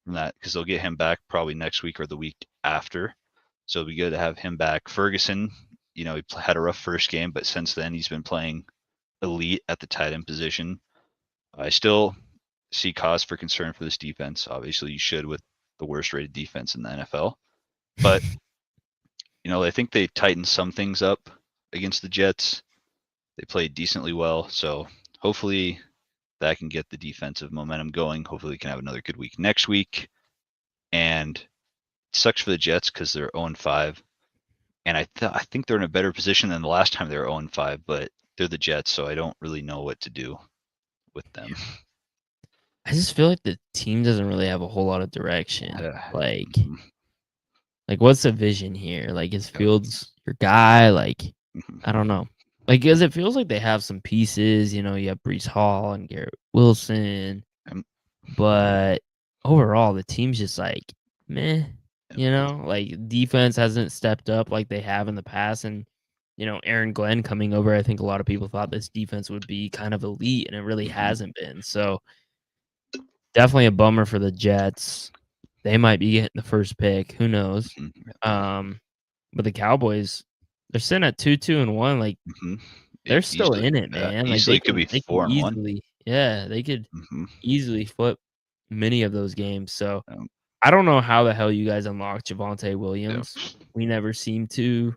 S2: from that because they'll get him back probably next week or the week after. So it'll be good to have him back. Ferguson, he had a rough first game, but since then he's been playing elite at the tight end position. I still see cause for concern for this defense. Obviously, you should with the worst rated defense in the NFL. But, I think they tightened some things up against the Jets. They played decently well. So hopefully that can get the defensive momentum going. Hopefully, we can have another good week next week. And it sucks for the Jets because they're 0-5. And I think they're in a better position than the last time they were 0-5, but they're the Jets, so I don't really know what to do with them.
S1: I just feel like the team doesn't really have a whole lot of direction.
S2: Yeah.
S1: Like,
S2: Mhm.
S1: what's the vision here? Like, is
S2: Yep.
S1: Fields your guy? Like,
S2: Mhm.
S1: I don't know. Like, because it feels like they have some pieces. You have Brees Hall and Garrett Wilson,
S2: Um,
S1: but overall, the team's just like meh. You know, like defense hasn't stepped up like they have in the past. And, Aaron Glenn coming over, I think a lot of people thought this defense would be kind of elite, and it really
S2: Mhm,
S1: hasn't been. So definitely a bummer for the Jets. They might be getting the first pick. Who knows?
S2: mhm, yeah,
S1: Um, but the Cowboys, they're sitting at 2-2-1. Like
S2: mhm.
S1: they're still
S2: Easily,
S1: in it,
S2: yeah,
S1: man. Like
S2: easily could be
S1: they can
S2: 4-1.
S1: easily, yeah, they could
S2: Mhm,
S1: easily flip many of those games. So
S2: um,
S1: I don't know how the hell you guys unlocked Javonte
S2: yeah,
S1: Williams. We never seem to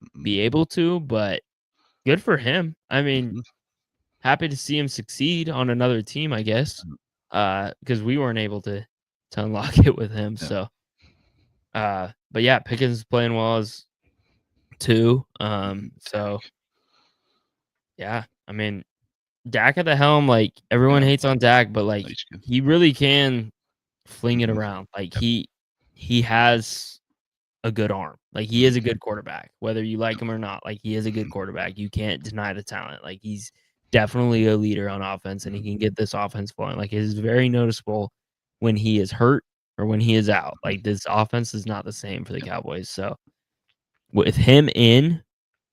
S2: mhm,
S1: be able to, but good for him. I mean,
S2: mhm,
S1: happy to see him succeed on another team, I guess.
S2: mhm,
S1: Because we weren't able to unlock it with him.
S2: yeah,
S1: So but yeah, Pickens is playing well as too.
S2: mhm,
S1: So yeah, I mean, Dak at the helm, like everyone
S2: yeah,
S1: hates on Dak, but like
S2: he's good.
S1: he really can fling it
S2: Mhm,
S1: around. Like
S2: yep,
S1: he has a good arm. Like he is a
S2: mhm,
S1: good quarterback, whether you like him or not. Like he is a good
S2: mhm,
S1: quarterback. You can't deny the talent. Like he's definitely a leader on offense, and he
S2: mhm,
S1: can get this offense flowing. Like it is very noticeable when he is hurt or when he is out.
S2: mhm,
S1: Like this offense is not the same for the
S2: yep,
S1: Cowboys. So with him in,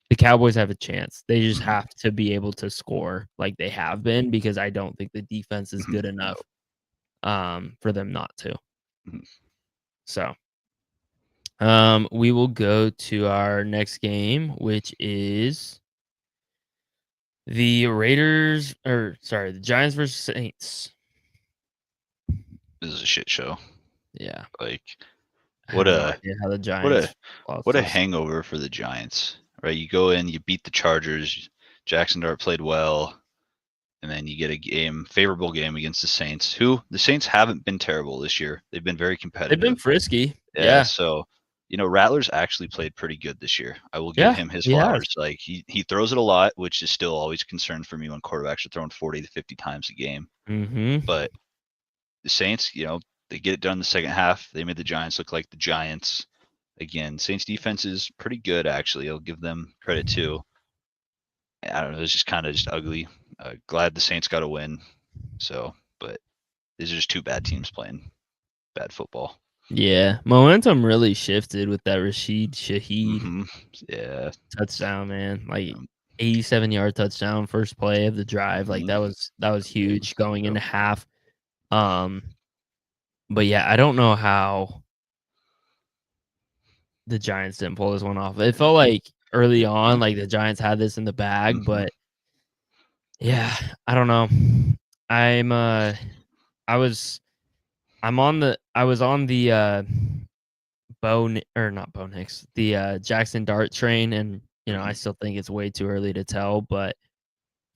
S1: the Cowboys have a chance. They just
S2: mhm,
S1: have to be able to score like they have been, because I don't think the defense is
S2: mhm,
S1: good
S2: no,
S1: enough for them not to.
S2: mhm,
S1: So we will go to our next game, which is the Giants versus Saints.
S2: this is a shit show.
S1: Yeah,
S2: Like,
S1: I
S2: what
S1: have no
S2: a
S1: idea how the
S2: what a
S1: Giants lost
S2: what a
S1: this.
S2: hangover for the Giants, right? You go in, you beat the Chargers. Jackson Dart played well, and then you get a favorable game against the Saints, who the Saints haven't been terrible this year. They've been very
S1: They've been
S2: competitive.
S1: frisky.
S2: Yeah,
S1: Yeah,
S2: so Rattler's actually played pretty good this year. I will give
S1: yeah,
S2: him his
S1: he has.
S2: flowers. Like he throws it a lot, which is still always a concern for me when quarterbacks are throwing 40 to 50 times a game.
S1: Mm-hmm.
S2: But the Saints, they get it done in the second half. They made the Giants look like the Giants. Again, Saints defense is pretty good actually. I'll give them credit too. I don't know, it's just kind of just ugly. Glad the Saints got a win. So, but these are just two bad teams playing bad football.
S1: Yeah, momentum really shifted with that Rashid Shaheed
S2: Hmm. Yeah.
S1: touchdown, man. Like
S2: Um,
S1: 87-yard touchdown, first play of the drive. Like
S2: hmm.
S1: that was huge going
S2: Yep.
S1: into half. Um, but yeah, I don't know how the Giants didn't pull this one off. It felt like early on, like the Giants had this in the bag,
S2: Hmm.
S1: but yeah, I don't know. I'm I was I was on the or not Bo Nix, the Jackson Dart train, and I
S2: Hmm.
S1: still think it's way too early to tell, but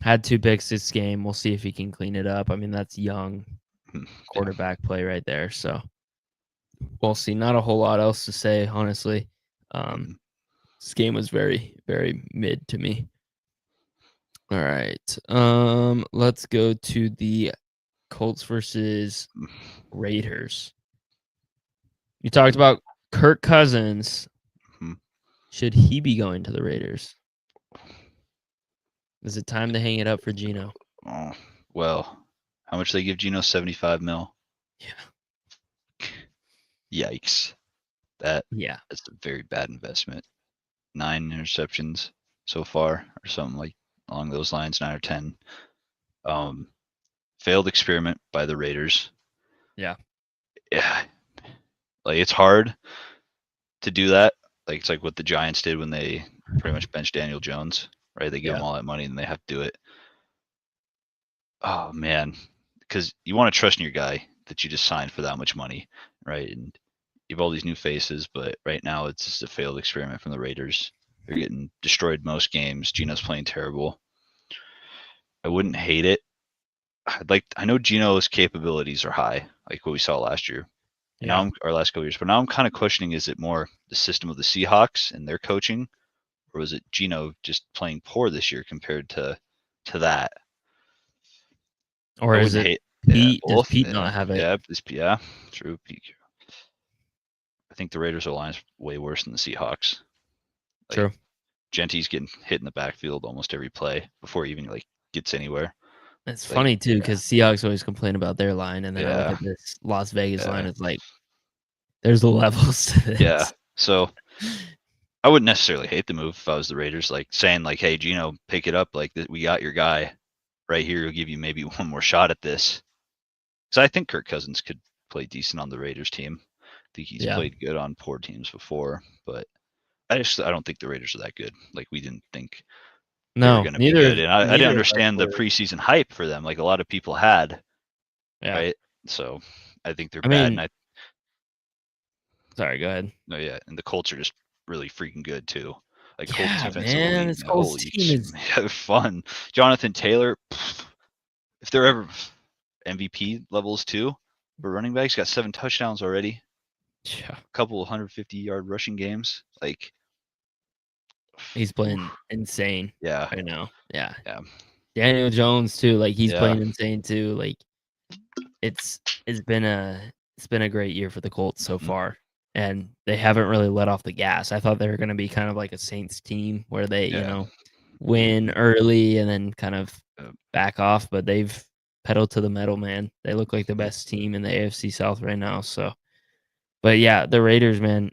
S1: had 2 picks this game. We'll see if he can clean it up. I mean, that's young
S2: Yeah.
S1: quarterback play right there. So we'll see. Not a whole lot else to say, honestly. Um,
S2: Hmm.
S1: this game was very, very mid to me. All right. Let's go to the Colts versus Raiders. You talked about Kirk Cousins.
S2: Hmm.
S1: Should he be going to the Raiders? Is it time to hang it up for Geno?
S2: Oh, well, how much they give Geno? 75 mil.
S1: Yeah.
S2: Yikes. That
S1: Yeah.
S2: that's a very bad investment. 9 interceptions so far, or something like along those lines, 9 or 10. Um, Failed experiment by the Raiders.
S1: Yeah.
S2: Yeah, like it's hard to do that. Like it's like what the Giants did when they pretty much benched Daniel Jones, right? They give
S1: Yeah.
S2: him all that money and they have to do it. Oh man, because you want to trust in your guy that you just signed for that much money, right? And you have all these new faces, but right now it's just a failed experiment from the Raiders. They're getting destroyed most games. Geno's playing terrible. I wouldn't hate it. I know Geno's capabilities are high, like what we saw last year. And now
S1: Yeah.
S2: I'm our last couple years, but now I'm kind of questioning: is it more the system of the Seahawks and their coaching, or was it Geno just playing poor this year compared to that?
S1: Or
S2: I
S1: is
S2: wouldn't
S1: it
S2: hate, yeah,
S1: Pete? Does
S2: both.
S1: Pete
S2: Yeah,
S1: not have it?
S2: yeah, yeah, true. I think the Raiders' line is way worse than the Seahawks. Like
S1: True.
S2: Genty's getting hit in the backfield almost every play before he even like gets anywhere.
S1: It's
S2: Like,
S1: funny too
S2: yeah,
S1: because Seahawks always complain about their line, and then I look
S2: yeah,
S1: at this Las Vegas line.
S2: yeah.
S1: It's like There's levels to this.
S2: Yeah. So I wouldn't necessarily hate the move if I was the Raiders, like saying like, "Hey, Gino, pick it up. Like we got your guy right here. He'll give you maybe one more shot at this." Because I think Kirk Cousins could play decent on the Raiders team. I think he's
S1: Yeah.
S2: played good on poor teams before, but I don't think the Raiders are that good. Like we didn't think they were
S1: No,
S2: going to be good,
S1: neither
S2: and I didn't
S1: neither of us
S2: understand the
S1: were.
S2: preseason hype for them, like a lot of people had,
S1: Yeah.
S2: right? So I think they're
S1: I
S2: bad, and
S1: mean, sorry, go ahead.
S2: no, yeah, and the Colts are just really freaking good too. Like Colts
S1: Yeah,
S2: defensive
S1: man,
S2: elite,
S1: this
S2: man,
S1: Colts
S2: holy
S1: team is
S2: fun. Jonathan Taylor, if they're ever MVP levels too for running backs, got 7 touchdowns already,
S1: yeah,
S2: a couple 150-yard rushing games. Like
S1: he's playing insane
S2: yeah,
S1: right now. Yeah.
S2: yeah,
S1: Daniel Jones too, like he's
S2: yeah.
S1: playing insane too. Like it's it's been a great year for the Colts so
S2: Mhm,
S1: far. And they haven't really let off the gas. I thought they were gonna be kind of like a Saints team where they,
S2: yeah,
S1: win early and then kind of
S2: uh,
S1: back off, but they've pedaled to the metal, man. They look like the
S2: mhm,
S1: best team in the AFC South right now. So but yeah, the Raiders, man,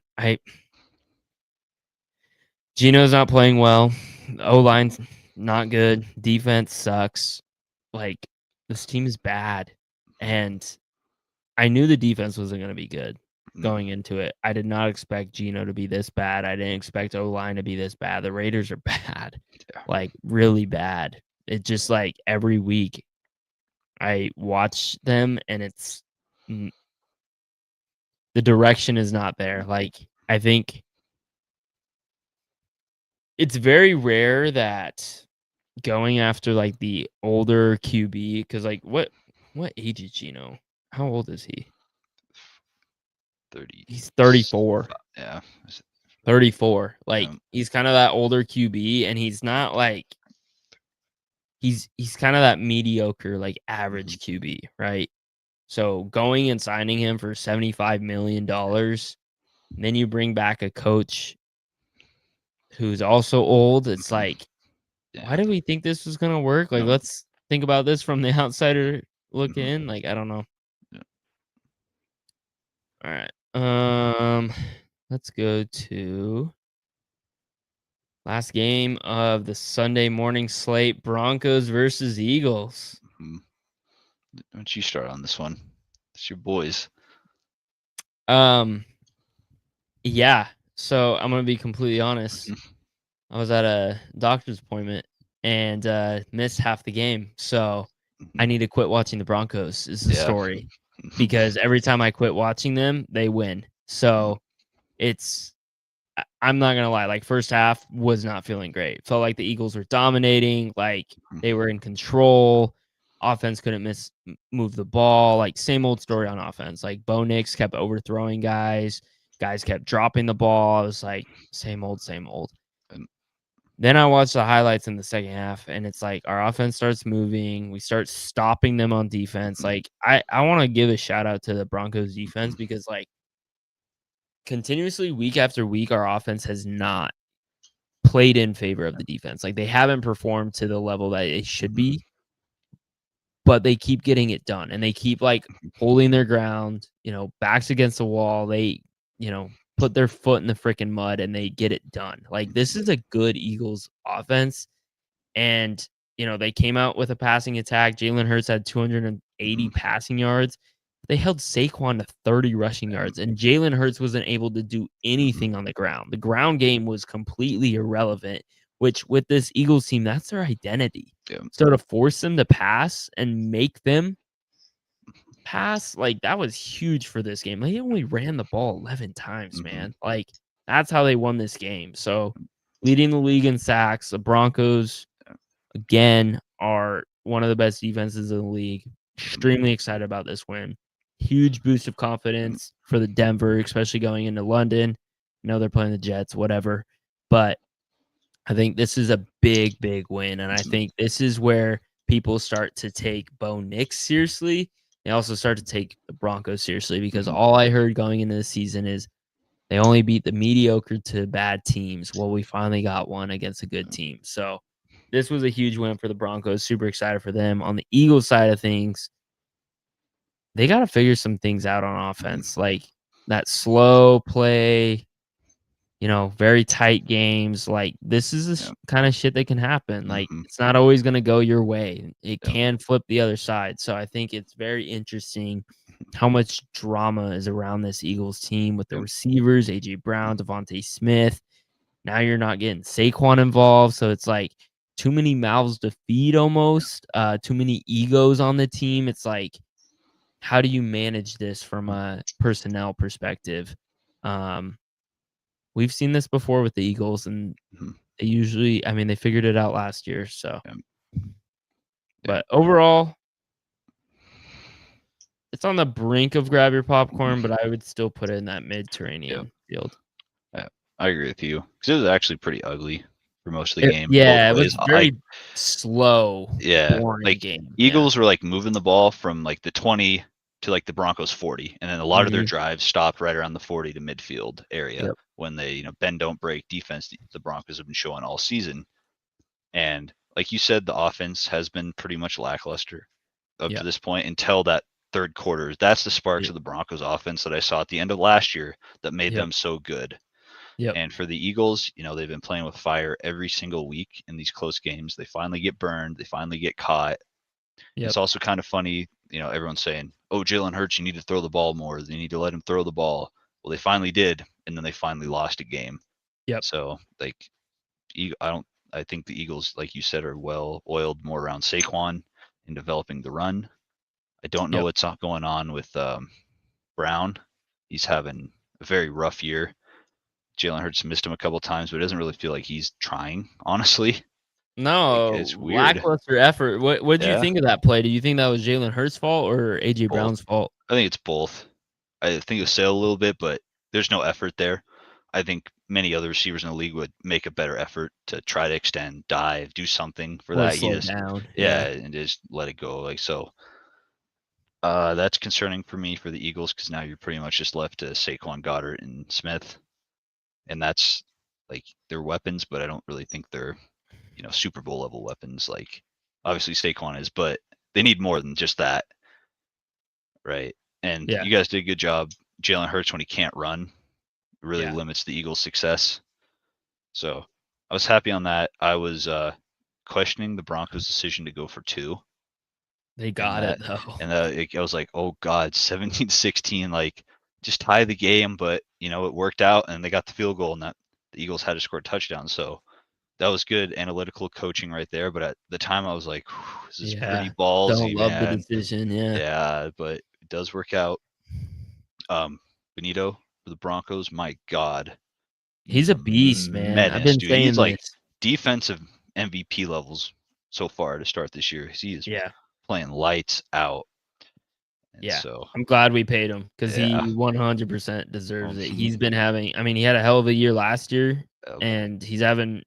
S1: Gino's not playing well. O-line's not good. Defense sucks. Like, this team is bad, and I knew the defense wasn't gonna be good
S2: mhm,
S1: going into it. I did not expect Gino to be this bad. I didn't expect O-line to be this bad. The Raiders are bad,
S2: yeah,
S1: like, really bad. It just, like, every week I watch them, and it's n the direction is not there. Like, I think it's very rare that going after, like, the older QB, because like, what age is Gino? How old is he?
S2: 30.
S1: He's 34.
S2: Yeah,
S1: 34. Like,
S2: yeah,
S1: he's kinda that older QB, and he's not, like he's kinda that mediocre, like,
S2: mhm,
S1: average QB, right? So, going and signing him for $75,000,000, then you bring back a coach who's also old, it's
S2: mhm,
S1: like,
S2: yeah,
S1: "Why do we think this was gonna work?" Like,
S2: no,
S1: let's think about this from the outsider looking
S2: mhm,
S1: in, like, I don't know.
S2: yeah,
S1: Alright, let's go to last game of the Sunday morning slate, Broncos versus Eagles.
S2: mhm. Why don't you start on this one? It's your boys.
S1: Um, yeah, so I'm gonna be completely honest.
S2: Mhm,
S1: I was at a doctor's appointment and, missed half the game, so I
S2: mhm,
S1: need to quit watching the Broncos is the
S2: yeah,
S1: story,
S2: mhm,
S1: because every time I quit watching them, they win.
S2: mhm,
S1: So, it's I'm not gonna lie, like, first half was not feeling great. Felt like the Eagles were dominating, like,
S2: mhm,
S1: they were in control. Offense couldn't move the ball, like, same old story on offense. Like, Bo Nix kept overthrowing guys, guys kept dropping the ball. I was like, same old, same old.
S2: and
S1: Then I watched the highlights in the second half, and it's like our offense starts moving. We start stopping them on defense.
S2: mhm,
S1: Like, I wanna give a shout out to the Broncos defense
S2: mhm,
S1: because, like, continuously week after week, our offense has not played in favor of the defense. Like, they haven't performed to the level that it should
S2: mhm,
S1: be, but they keep getting it done, and they keep, like, holding their ground, backs against the wall. They, put their foot in the freaking mud, and they get it done. Like, this is a good Eagles offense, and, they came out with a passing attack. Jalen Hurts had 280
S2: mhm,
S1: passing yards. They held Saquon to 30 rushing
S2: and
S1: yards, and Jalen Hurts wasn't able to do
S2: mhm,
S1: anything on the ground. The ground game was completely irrelevant, which with this Eagles team, that's their identity.
S2: yeah,
S1: So to force them to pass and make them pass, like, that was huge for this game. They only ran the ball 11 times,
S2: mhm,
S1: man. Like, that's how they won this game. So leading the league in sacks, the Broncos again, are one of the best defenses in the league. Extremely excited about this win. Huge boost of confidence for the Denver, especially going into London. They're playing the Jets, whatever. But I think this is a big, big win. And I
S2: mhm,
S1: think this is where people start to take Bo Nix seriously. They also start to take the Broncos seriously because
S2: mhm,
S1: all I heard going into the season is they only beat the mediocre to bad teams. Well, we finally got one against a good team. So this was a huge win for the Broncos. Super excited for them. On the Eagles side of things, they got to figure some things out on
S2: mhm,
S1: offense. Like, that slow play, very tight games. Like, this is the
S2: Yep.
S1: kind of shit that can happen. Like,
S2: Hmm.
S1: it's not always going to go your way. It
S2: Yep.
S1: can flip the other side. So I think it's very interesting how much drama is around this Eagles team with the
S2: Yep.
S1: receivers, AJ Brown, Devontae Smith. Now you're not getting Saquon involved. So it's like too many mouths to feed almost, too many egos on the team. It's like, how do you manage this from a personnel perspective? Um, we've seen this before with the Eagles, and
S2: Hmm.
S1: they usually, they figured it out last year. So,
S2: Yep. Yep.
S1: but overall, it's on the brink of grab your popcorn,
S2: Mhm.
S1: but I would still put it in that
S2: Yep.
S1: Mediterranean field.
S2: Yeah, I agree with you because it was actually pretty ugly for most of the game, both
S1: Yeah, it
S2: ways.
S1: was very slow,
S2: Yeah,
S1: boring
S2: like
S1: game. Yeah.
S2: Eagles were like moving the ball from like the 20 to like the Broncos 40, and then a lot of their
S1: Hmm.
S2: drives stopped right around the 40 to midfield area
S1: Yep.
S2: when they, bend don't break defense the Broncos have been showing all season. And like you said, the offense has been pretty much lackluster up to
S1: Yep.
S2: this point until that third quarter. That's the sparks
S1: Yep.
S2: of the Broncos offense that I saw at the end of last year that made
S1: Yep.
S2: them so good.
S1: Yep.
S2: And for the Eagles, they've been playing with fire every single week in these close games. They finally get burned, they finally get caught.
S1: Yep.
S2: It's also kind of funny, everyone's saying, "Oh, Jalen Hurts, you need to throw the ball more. You need to let him throw the ball." Well, they finally did, and then they finally lost a game.
S1: Yep.
S2: So, like, I don't. I think the Eagles, like you said, are well oiled more around Saquon in developing the run. I don't know
S1: Yep.
S2: what's going on with Brown. He's having a very rough year. Jalen Hurts missed him a couple times, but it doesn't really feel like he's trying, honestly. Like it's
S1: No,
S2: weird.
S1: lackluster effort. What did you
S2: Yeah.
S1: think of that play? Do you think that was Jalen Hurts' fault or AJ
S2: Both.
S1: Brown's fault?
S2: I think it's both. I think it'll sail a little bit, but there's no effort there. I think many other receivers in the league would make a better effort to try to extend, dive, do something for
S1: Or
S2: that.
S1: slow down?
S2: Yeah,
S1: Yeah.
S2: and just let it go. Like so, that's concerning for me for the Eagles because now you're pretty much just left to Saquon, Goddard, and Smith, and that's like their weapons, but I don't really think they're Super Bowl level weapons. Like obviously Saquon is, but they need more than just that, right? And
S1: Yeah.
S2: you guys did a good job. Jalen Hurts when he can't run really
S1: Yeah.
S2: limits the Eagles' success. So I was happy on that. I was questioning the Broncos' decision to go for two,
S1: They
S2: and
S1: got it though.
S2: I was like, oh god, 17-16, like just tie the game, but it worked out, and they got the field goal, and that the Eagles had to score a touchdown. So that was good analytical coaching right there. But at the time, I was like, this is pretty
S1: Yeah. Don't
S2: ballsy,
S1: love the
S2: man.
S1: decision. Yeah.
S2: Yeah, but it does work out. Benito for the Broncos, my God,
S1: He's
S2: he's
S1: a
S2: a
S1: beast, man. I've
S2: menace,
S1: been
S2: dude. He's
S1: saying
S2: like
S1: this.
S2: defensive MVP levels so far to start this year. He is
S1: Yeah.
S2: playing lights out, and
S1: Yeah.
S2: so
S1: I'm glad we paid him because
S2: yeah,
S1: he 100% deserves it.
S2: mhm,
S1: He's been having, he had a hell of a year last year
S2: yep,
S1: and he's having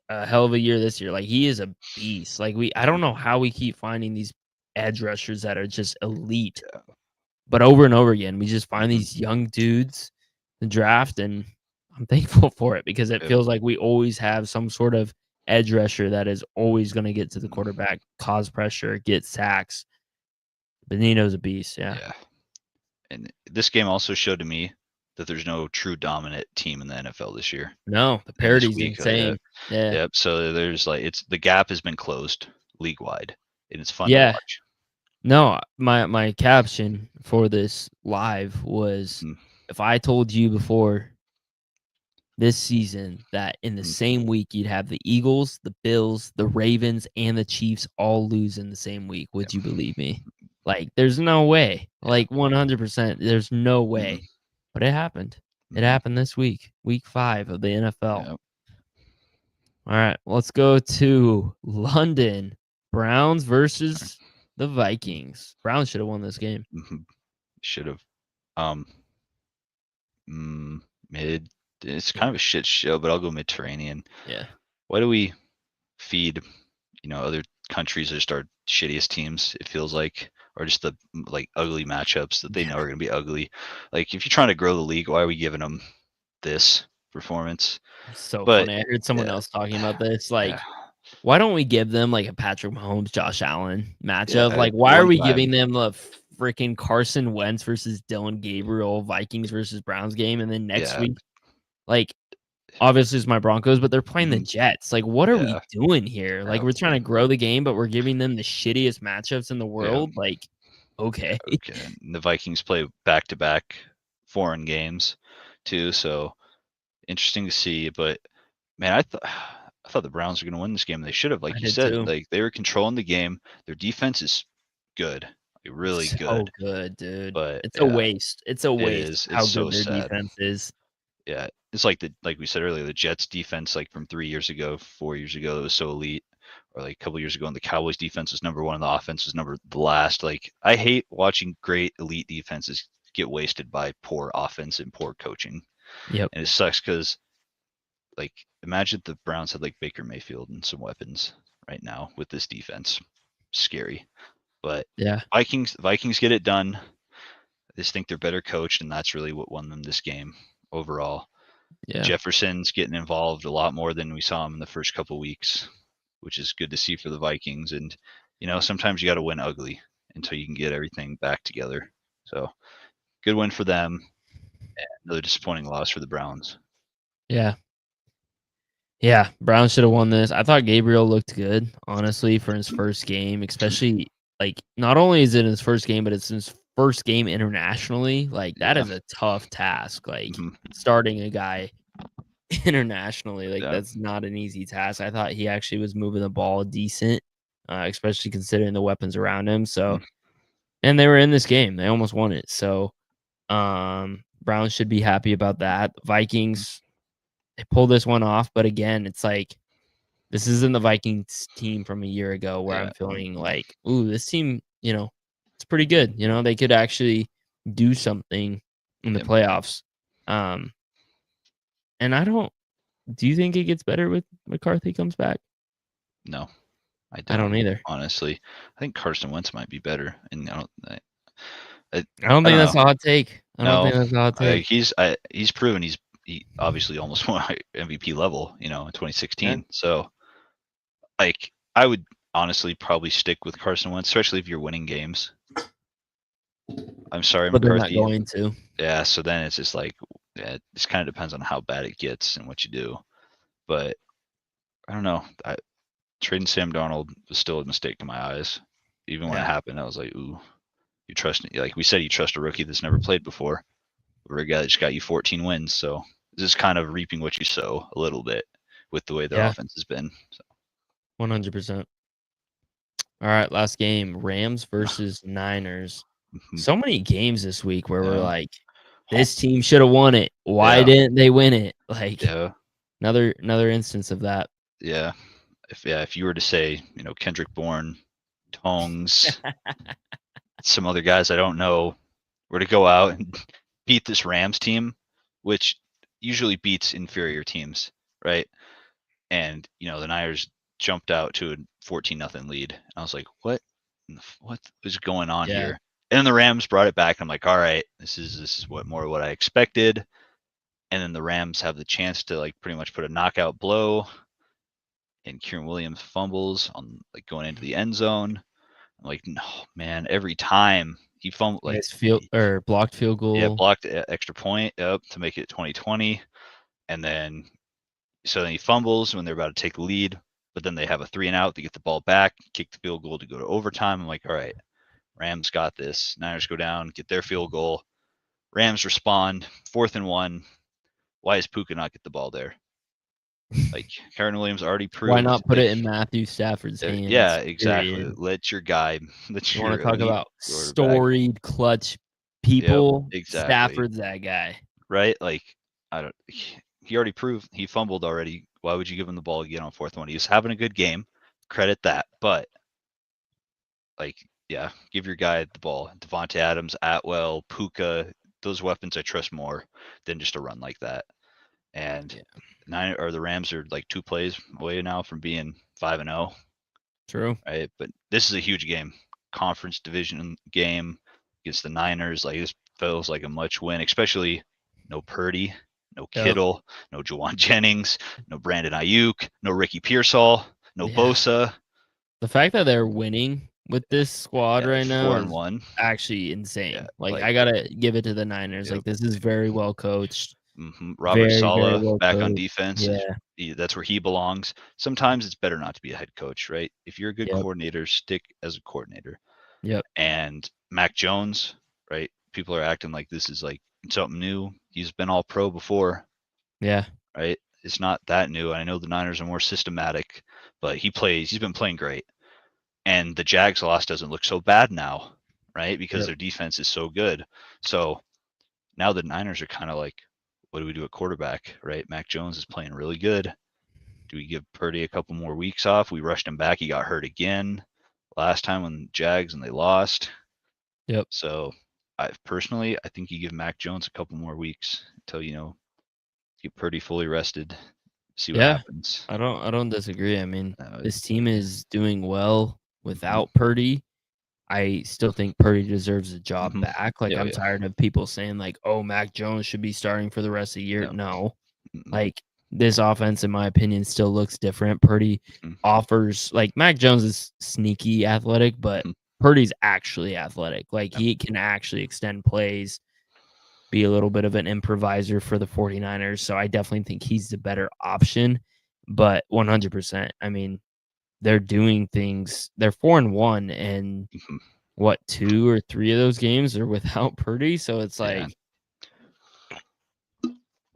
S1: a hell of a year this year. Like, he is a beast. Like, I don't know how we keep finding these edge rushers that are just elite.
S2: yeah,
S1: But over and over again, we just find
S2: mhm,
S1: these young dudes to draft, and I'm thankful for it because it
S2: yep,
S1: feels like we always have some sort of edge rusher that is always going to get to the
S2: mhm,
S1: quarterback, cause pressure, get sacks. Benito's a beast. Yeah.
S2: yeah. And this game also showed to me that there's no true dominant team in the NFL this year.
S1: No, the
S2: In this
S1: parity's
S2: week, yeah,
S1: insane. Yeah.
S2: yep. So there's like it's the gap has been closed league wide, and it's fun to
S1: Yeah.
S2: watch.
S1: No, my caption for this live was,
S2: Mhm,
S1: if I told you before this season that in the
S2: mhm,
S1: same week you'd have the Eagles, the Bills, the Ravens, and the Chiefs all lose in the same week, would you
S2: yeah,
S1: believe me? Like, there's no way.
S2: yeah,
S1: Like, 100%, there's no
S2: mhm,
S1: way. But it happened. It
S2: mhm,
S1: happened this week, week 5 of the NFL.
S2: yeah.
S1: All right, let's go to London. Browns versus the Vikings. Browns should have won this game.
S2: Mhm. Should have. Um, mm, Mid. It's kind
S1: Yeah.
S2: of a shit show, but I'll go Mediterranean.
S1: Yeah.
S2: Why do we feed, other countries just our shittiest teams? It feels like, or just the like ugly matchups that they know are going to be ugly. Like if you're trying to grow the league, why are we giving them this performance?
S1: It's so
S2: But
S1: funny. I heard someone
S2: yeah,
S1: else talking about this.
S2: yeah,
S1: Like, why don't we give them like a Patrick Mahomes, Josh Allen matchup?
S2: yeah.
S1: Like, why are
S2: One
S1: we
S2: time,
S1: giving them the freaking Carson Wentz versus Dylan Gabriel Vikings versus Browns game, and then next
S2: Yeah.
S1: week, like obviously it's my Broncos, but they're playing the
S2: Mhm.
S1: Jets. Like, what are we
S2: Yeah.
S1: doing here? Like,
S2: Yeah.
S1: we're trying to grow the game, but we're giving them the shittiest matchups in the
S2: Yeah.
S1: world. Like,
S2: Yeah.
S1: okay.
S2: Okay. And the Vikings play back-to-back foreign games too, so interesting to see. But man, I thought the Browns were going to win this game. They should have,
S1: I
S2: like you
S1: did
S2: said,
S1: too.
S2: like they were controlling the game. Their defense is good, like, really
S1: So
S2: good.
S1: good, dude.
S2: But
S1: It's a
S2: yeah,
S1: waste. It's a
S2: it
S1: waste
S2: is. It's
S1: how good
S2: so
S1: their
S2: sad.
S1: defense is.
S2: Yeah, it's like we said earlier, the Jets defense like from 3 years ago, 4 years ago, that was so elite, or like a couple years ago, and the Cowboys defense was number one, and the offense was the last. Like I hate watching great elite defenses get wasted by poor offense and poor coaching,
S1: Yep.
S2: and it sucks because like imagine the Browns had like Baker Mayfield and some weapons right now with this defense, scary. But
S1: Yeah.
S2: Vikings get it done. I just think they're better coached, and that's really what won them this game overall.
S1: Yeah.
S2: Jefferson's getting involved a lot more than we saw him in the first couple weeks, which is good to see for the Vikings. And sometimes you got to win ugly until you can get everything back together. So good win for them. Another disappointing loss for the Browns.
S1: Yeah. Yeah. Browns should have won this. I thought Gabriel looked good, honestly, for his first game, especially like not only is it his first game, but it's his first game internationally. Like that
S2: Yeah.
S1: is a tough task. Like
S2: Hmm.
S1: starting a guy internationally, like
S2: Yeah.
S1: that's not an easy task. I thought he actually was moving the ball decent, especially considering the weapons around him. So,
S2: Mhm.
S1: and they were in this game. They almost won it. So, Browns should be happy about that. Vikings, they pulled this one off, but again, it's like this isn't the Vikings team from a year ago where
S2: Yeah.
S1: I'm feeling like, ooh, this team, it's pretty good. They could actually do something in the
S2: Yeah.
S1: playoffs. Um, and I don't. Do you think it gets better with McCarthy comes back?
S2: No, I
S1: I don't
S2: don't.
S1: either.
S2: Honestly, I think Carson Wentz might be better, and I,
S1: I don't
S2: I
S1: think
S2: don't
S1: that's
S2: know.
S1: a hot take. I don't
S2: No,
S1: think that's a hot take.
S2: he's proven he obviously almost won MVP level, in
S1: Yeah.
S2: 2016. So like I would honestly probably stick with Carson Wentz, especially if you're winning games. I'm sorry,
S1: But they're not
S2: McCarthy.
S1: going to.
S2: Yeah, so then it's just like, yeah, it just kind of depends on how bad it gets and what you do. But I don't know. Trading Sam Darnold was still a mistake in my eyes. Even when it
S1: Yeah.
S2: happened, I was like, ooh, you trust, like we said, you trust a rookie that's never played before, or a guy that just got you 14 wins. So this is kind of reaping what you sow a little bit with the way their
S1: Yeah.
S2: offense has been. So,
S1: 100%. All right. Last game Rams versus Niners. So many games this week where we're
S2: yeah,
S1: like, this team should have won it. Why
S2: yeah,
S1: didn't they win it? Like
S2: yeah,
S1: another instance of that.
S2: yeah. If you were to say, Kendrick Bourne, Tongs, some other guys I don't know, were to go out and beat this Rams team, which usually beats inferior teams, right? And the Niners jumped out to a 14-0 lead. I was like, what is going on
S1: Yeah.
S2: here? And then the Rams brought it back. I'm like, all right, this is what I expected. And then the Rams have the chance to like pretty much put a knockout blow, and Kieran Williams fumbles on like going into the end zone. I'm like, no, man, every time he fumbled, like
S1: Nice field or blocked field
S2: yeah,
S1: goal.
S2: blocked extra point up to make it 2020, and then he fumbles when they're about to take the lead, but then they have a 3-and-out. They get the ball back, kick the field goal to go to overtime. I'm like, all right, Rams got this. Niners go down, get their field goal. Rams respond, 4th-and-1. Why does Puka not get the ball there? Like Karen Williams already
S1: Why
S2: proved,
S1: not put
S2: like,
S1: it in Matthew Stafford's
S2: yeah,
S1: hands?
S2: exactly.
S1: Period.
S2: Let your guy, let
S1: You want
S2: your
S1: to talk
S2: elite
S1: about
S2: quarterback.
S1: storied clutch
S2: Yep,
S1: people?
S2: exactly.
S1: Stafford's that guy.
S2: Right? Like, I don't. He already proved he fumbled already. Why would you give him the ball again on 4th-1? He was having a good game. Credit that, but like, yeah, give your guy the ball. Devontae Adams, Atwell, Puka, those weapons I trust more than just a run like that. And
S1: Yeah.
S2: the Rams are like 2 plays away now from being 5-0,
S1: True.
S2: right? But this is a huge game, conference division game against the Niners. Like this feels like a much win, especially no Purdy, no
S1: Yep.
S2: Kittle, no Jawan Jennings, no Brandon Ayuk, no Ricky Pearsall, no
S1: Yeah.
S2: Bosa.
S1: The fact that they're winning with this squad
S2: Yeah,
S1: right now is
S2: 4-1.
S1: actually insane.
S2: Yeah,
S1: Like,
S2: like
S1: I gotta give it to the Niners.
S2: yep.
S1: Like, this is very well coached,
S2: Robert
S1: very, very
S2: Saleh
S1: well
S2: back on
S1: coached.
S2: defense is
S1: Yeah.
S2: that's where he belongs. Sometimes it's better not to be a head coach, right? If you're a good
S1: Yep.
S2: coordinator, stick as a coordinator.
S1: Yep.
S2: And Mac Jones, right? People are acting like this is like something new. He's been all pro before,
S1: Yeah.
S2: right? It's not that new. I know the Niners are more systematic, but he's been playing great. And the Jags loss doesn't look so bad now, right? Because
S1: Yep.
S2: their defense is so good. So now the Niners are kind of like, what do we do at quarterback, right? Mac Jones is playing really good. Do we give Purdy a couple more weeks off? We rushed him back. He got hurt again last time on Jags and they lost.
S1: Yep.
S2: So I think you give Mac Jones a couple more weeks until get Purdy fully rested, see what
S1: Yeah.
S2: happens.
S1: I don't disagree. I mean,
S2: Uh,
S1: this team is doing well
S2: mhm,
S1: without Purdy. I still think Purdy deserves a job
S2: mhm.
S1: back. Like,
S2: Yeah,
S1: I'm
S2: yeah,
S1: tired of people saying, like, "Oh, Mac Jones should be starting for the rest of the year."
S2: yeah.
S1: No.
S2: Mm-mm,
S1: Like, this offense, in my opinion, still looks different. Purdy
S2: mhm,
S1: offers like, Mac Jones is sneaky athletic, but
S2: mhm.
S1: Purdy's actually athletic. Like,
S2: Yeah,
S1: he can actually extend plays, be a little bit of an improviser for the 49ers, so I definitely think he's the better option, but 100%, I mean, they're doing things they're 4-1, and
S2: mhm,
S1: what, 2 or 3 of those games are without Purdy, so it's
S2: yeah,
S1: like,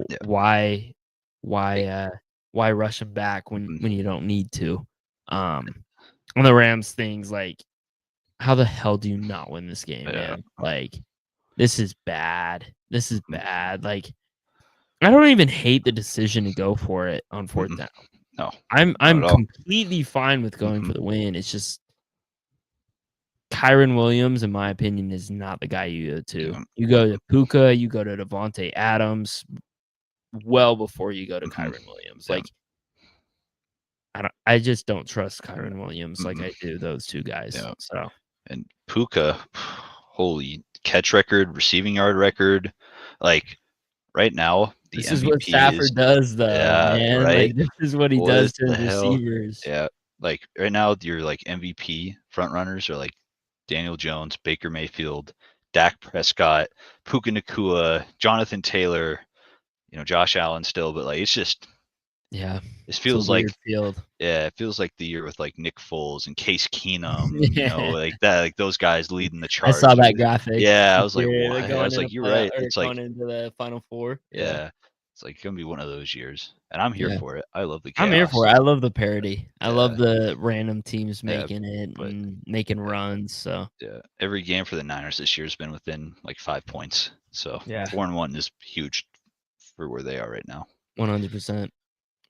S2: yeah.
S1: why why,
S2: Like,
S1: uh, why rush him back when
S2: mhm,
S1: you don't need to? Um, on the Rams things, like, how the hell do you not win this game,
S2: yeah,
S1: man? Like, this is bad. This is
S2: mhm,
S1: bad. Like, I don't even hate the decision to go for it on 4th
S2: mhm.
S1: down.
S2: No, not
S1: I'm
S2: at all.
S1: completely fine with going
S2: Mhm,
S1: for the win. It's just Kyren Williams, in my opinion, is not the guy you go to.
S2: yeah,
S1: You go to Puka, you go to Devontae Adams well before you go to
S2: mhm,
S1: Kyren Williams.
S2: yeah,
S1: Like, I just don't trust Kyren Williams like
S2: mhm,
S1: I do those 2 guys.
S2: yeah.
S1: So,
S2: And Puka, holy catch record, receiving yard record, like right now the
S1: this is what
S2: MVP is
S1: Stafford does though,
S2: yeah,
S1: man.
S2: right.
S1: Like, this is what he
S2: What
S1: does to
S2: the
S1: his
S2: hell?
S1: receivers.
S2: Yeah, like right now your like MVP front runners are like Daniel Jones, Baker Mayfield, Dak Prescott, Puka Nakua, Jonathan Taylor, Josh Allen still, but like it's just
S1: Yeah,
S2: this
S1: it's a
S2: feels like
S1: weird field.
S2: yeah, it feels like the year with like Nick Foles and Case Keenum,
S1: Yeah.
S2: like that, like those guys leading the
S1: I saw
S2: charge.
S1: that graphic
S2: Yeah, I
S1: this
S2: was like,
S1: year.
S2: what?
S1: They're
S2: I
S1: going
S2: was
S1: into
S2: like, you're
S1: playoff
S2: right.
S1: or
S2: It's like,
S1: going into the Final Four. Yeah.
S2: yeah, it's like gonna be one of those years, and I'm here
S1: Yeah.
S2: for it. I love the
S1: I'm here
S2: chaos.
S1: for it. I love the parody. I love
S2: Yeah,
S1: the random teams
S2: yeah,
S1: making it
S2: but
S1: and making
S2: yeah,
S1: runs, so,
S2: yeah. Every game for the Niners this year has been within like 5 points. So
S1: yeah,
S2: 4-1 is huge for where they are right now.
S1: 100%.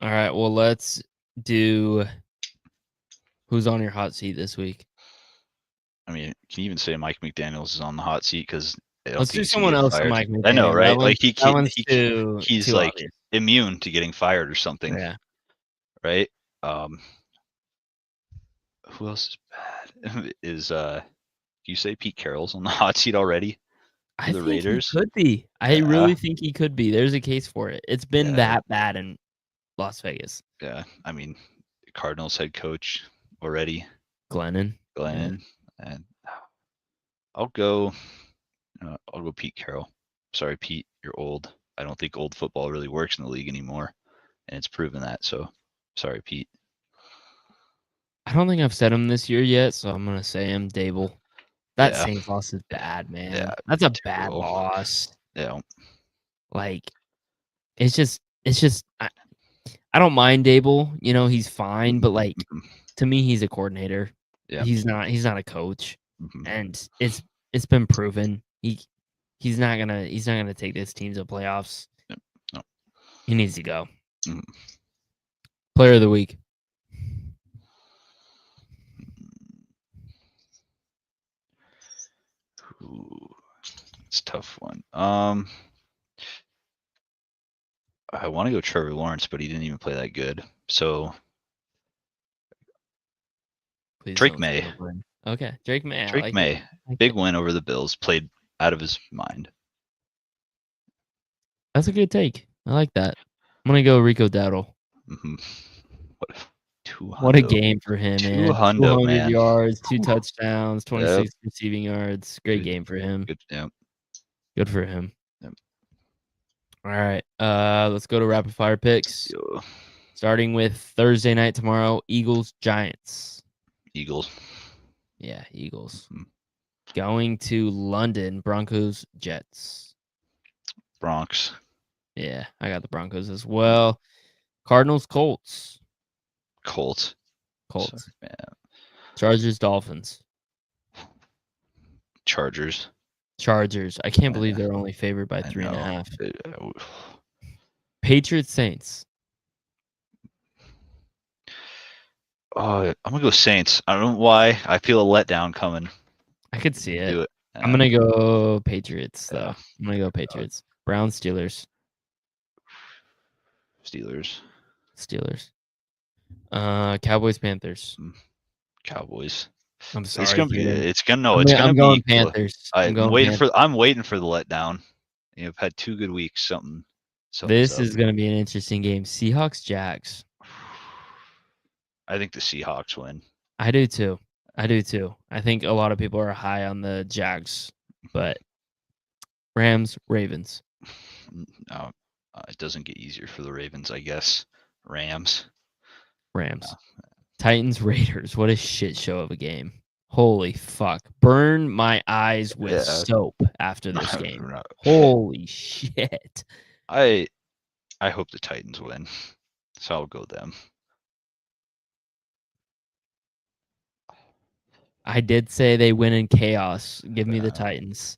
S1: Alright, well, let's do who's on your hot seat this week?
S2: I mean, can you even say Mike McDaniel's is on the hot seat because I don't
S1: Let's
S2: think
S1: do
S2: he's gonna
S1: someone
S2: get
S1: else than
S2: fired.
S1: Mike
S2: I know,
S1: McDaniel.
S2: right? Like
S1: That one's too
S2: he's
S1: too
S2: like
S1: obvious.
S2: immune to getting fired or something,
S1: Yeah.
S2: right? Um, who else is bad? You say Pete Carroll's on the hot seat already for
S1: I
S2: the
S1: think he
S2: Raiders?
S1: could be. I
S2: Yeah,
S1: really think he could be. There's a case for it. It's been
S2: yeah,
S1: that bad in Las Vegas.
S2: yeah. I mean, Cardinals head coach already,
S1: Glennon. Yeah.
S2: Glennon, and I'll go. I'll go Pete Carroll. Sorry, Pete, you're old. I don't think old football really works in the league anymore, and it's proven that. So, sorry, Pete.
S1: I don't think I've said him this year yet, so I'm gonna say him, Dable. That
S2: Yeah,
S1: Saints loss is
S2: yeah,
S1: bad,
S2: yeah.
S1: man. That's a bad
S2: Terrible.
S1: loss.
S2: Yeah.
S1: Like, it's just I don't mind Dable, he's fine, but,
S2: Mhm,
S1: like,
S2: mhm.
S1: to me, he's a coordinator.
S2: Yeah.
S1: He's not a coach,
S2: Mhm.
S1: and it's been proven. He's not gonna take this team to playoffs.
S2: Yep. No.
S1: He needs to go.
S2: Mhm.
S1: Player of the week.
S2: Ooh, it's a tough one. I want to go Trevor Lawrence, but he didn't even play that good. So
S1: Please
S2: Drake
S1: don't say
S2: May.
S1: LeBron. Okay, Drake May, I
S2: Drake
S1: like it.
S2: May.
S1: I like
S2: Big
S1: it.
S2: win over the Bills. Played out of his mind.
S1: That's a good take. I like that. I'm gonna go Rico Dowdle.
S2: Hmm What?
S1: What a game for him, man.
S2: 200,
S1: 200
S2: man.
S1: yards, 2
S2: Whew.
S1: touchdowns,
S2: Yep.
S1: 26 receiving yards. Great
S2: Good.
S1: game for him.
S2: Good. Yep.
S1: Good for him.
S2: Yep.
S1: All right. Let's go to rapid fire picks.
S2: Yo.
S1: Starting with Thursday night tomorrow, Eagles, Giants.
S2: Eagles.
S1: Yeah, Eagles.
S2: Mhm.
S1: Going to London, Broncos, Jets.
S2: Bronx.
S1: Yeah, I got the Broncos as well. Cardinals, Colts.
S2: Colts.
S1: Colts.
S2: Sorry, man.
S1: Chargers, Dolphins.
S2: Chargers.
S1: Chargers. I can't believe
S2: Yeah.
S1: they're only favored by
S2: I
S1: 3.5.
S2: know.
S1: Patriots, Saints.
S2: I'm gonna go Saints. I don't know why. I feel a letdown coming.
S1: I could see it.
S2: Do it.
S1: I'm gonna go Patriots though.
S2: Yeah.
S1: I'm gonna go Patriots. Browns, Steelers.
S2: Steelers.
S1: Steelers. Cowboys, Panthers.
S2: Cowboys.
S1: I'm sorry.
S2: It's gonna be.
S1: Kaden.
S2: It's gonna. No.
S1: I'm
S2: It's
S1: gonna-
S2: gonna
S1: I'm
S2: be
S1: going
S2: equal.
S1: Panthers.
S2: I'm waiting for the letdown. You've had 2 good weeks. Something's
S1: This
S2: up.
S1: is gonna be an interesting game. Seahawks, Jags.
S2: I think the Seahawks win.
S1: I do too. I think a lot of people are high on the Jags, but Rams, Ravens.
S2: No, it doesn't get easier for the Ravens, I guess. Rams.
S1: Titans, Raiders. What a shit show of a game. Holy fuck. Burn my eyes with soap after this game. Holy shit.
S2: I hope the Titans win, so I'll go them.
S1: I did say they win in chaos. Give me the Titans.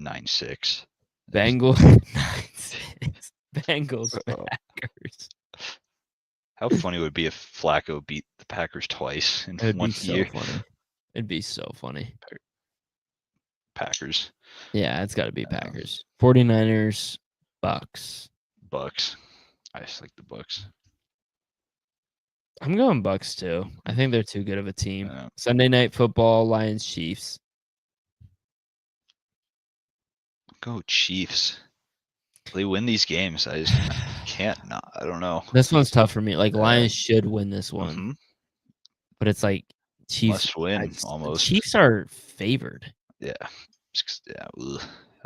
S2: 9-6.
S1: Bengals 9-6. Bengals Packers.
S2: How funny would it be if Flacco beat the Packers twice in
S1: It'd
S2: one
S1: be so
S2: year?
S1: funny. It'd be so funny.
S2: Packers.
S1: Yeah, it's got to be Packers. 49ers, Bucks.
S2: Bucks. I just like the Bucks.
S1: I'm going Bucks too. I think they're too good of a team.
S2: Yeah.
S1: Sunday night football, Lions, Chiefs.
S2: Go Chiefs. They win these games. I just can't not. I don't know.
S1: This one's tough for me. Like Lions should win this one, but it's like Chiefs
S2: must win almost.
S1: Chiefs are favored.
S2: Yeah. Yeah. Ugh.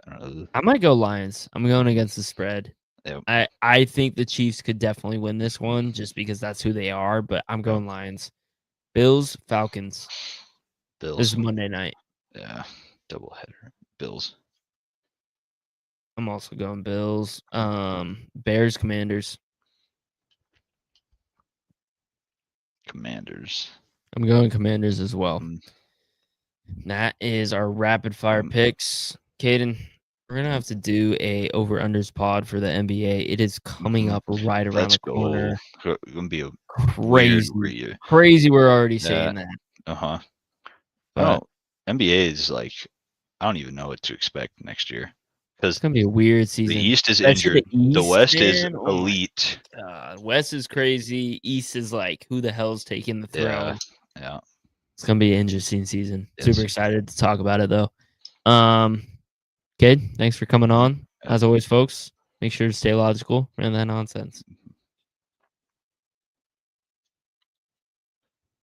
S2: I don't know.
S1: I might go Lions. I'm going against the spread.
S2: Yep.
S1: I think the Chiefs could definitely win this one just because that's who they are, but I'm going Lions. Bills, Falcons.
S2: Bills.
S1: This is Monday night.
S2: Yeah. Doubleheader. Bills.
S1: I'm also going Bills. Bears, Commanders.
S2: Commanders.
S1: I'm going Commanders as well.
S2: Mm-hmm.
S1: That is our rapid fire picks. Kaden, we're gonna have to do a over unders pod for the NBA. It is coming up right around the corner.
S2: It's gonna be a
S1: crazy. We're already saying that.
S2: But NBA is like, I don't even know what to expect next year because
S1: it's gonna be a weird season.
S2: The East is injured. The West is elite.
S1: West is crazy. East is like, who the hell's taking the throne?
S2: Yeah.
S1: It's gonna be an interesting season.
S2: Yes.
S1: Super excited to talk about it though. Kid, thanks for coming on. As always, folks, make sure to stay logical and that nonsense.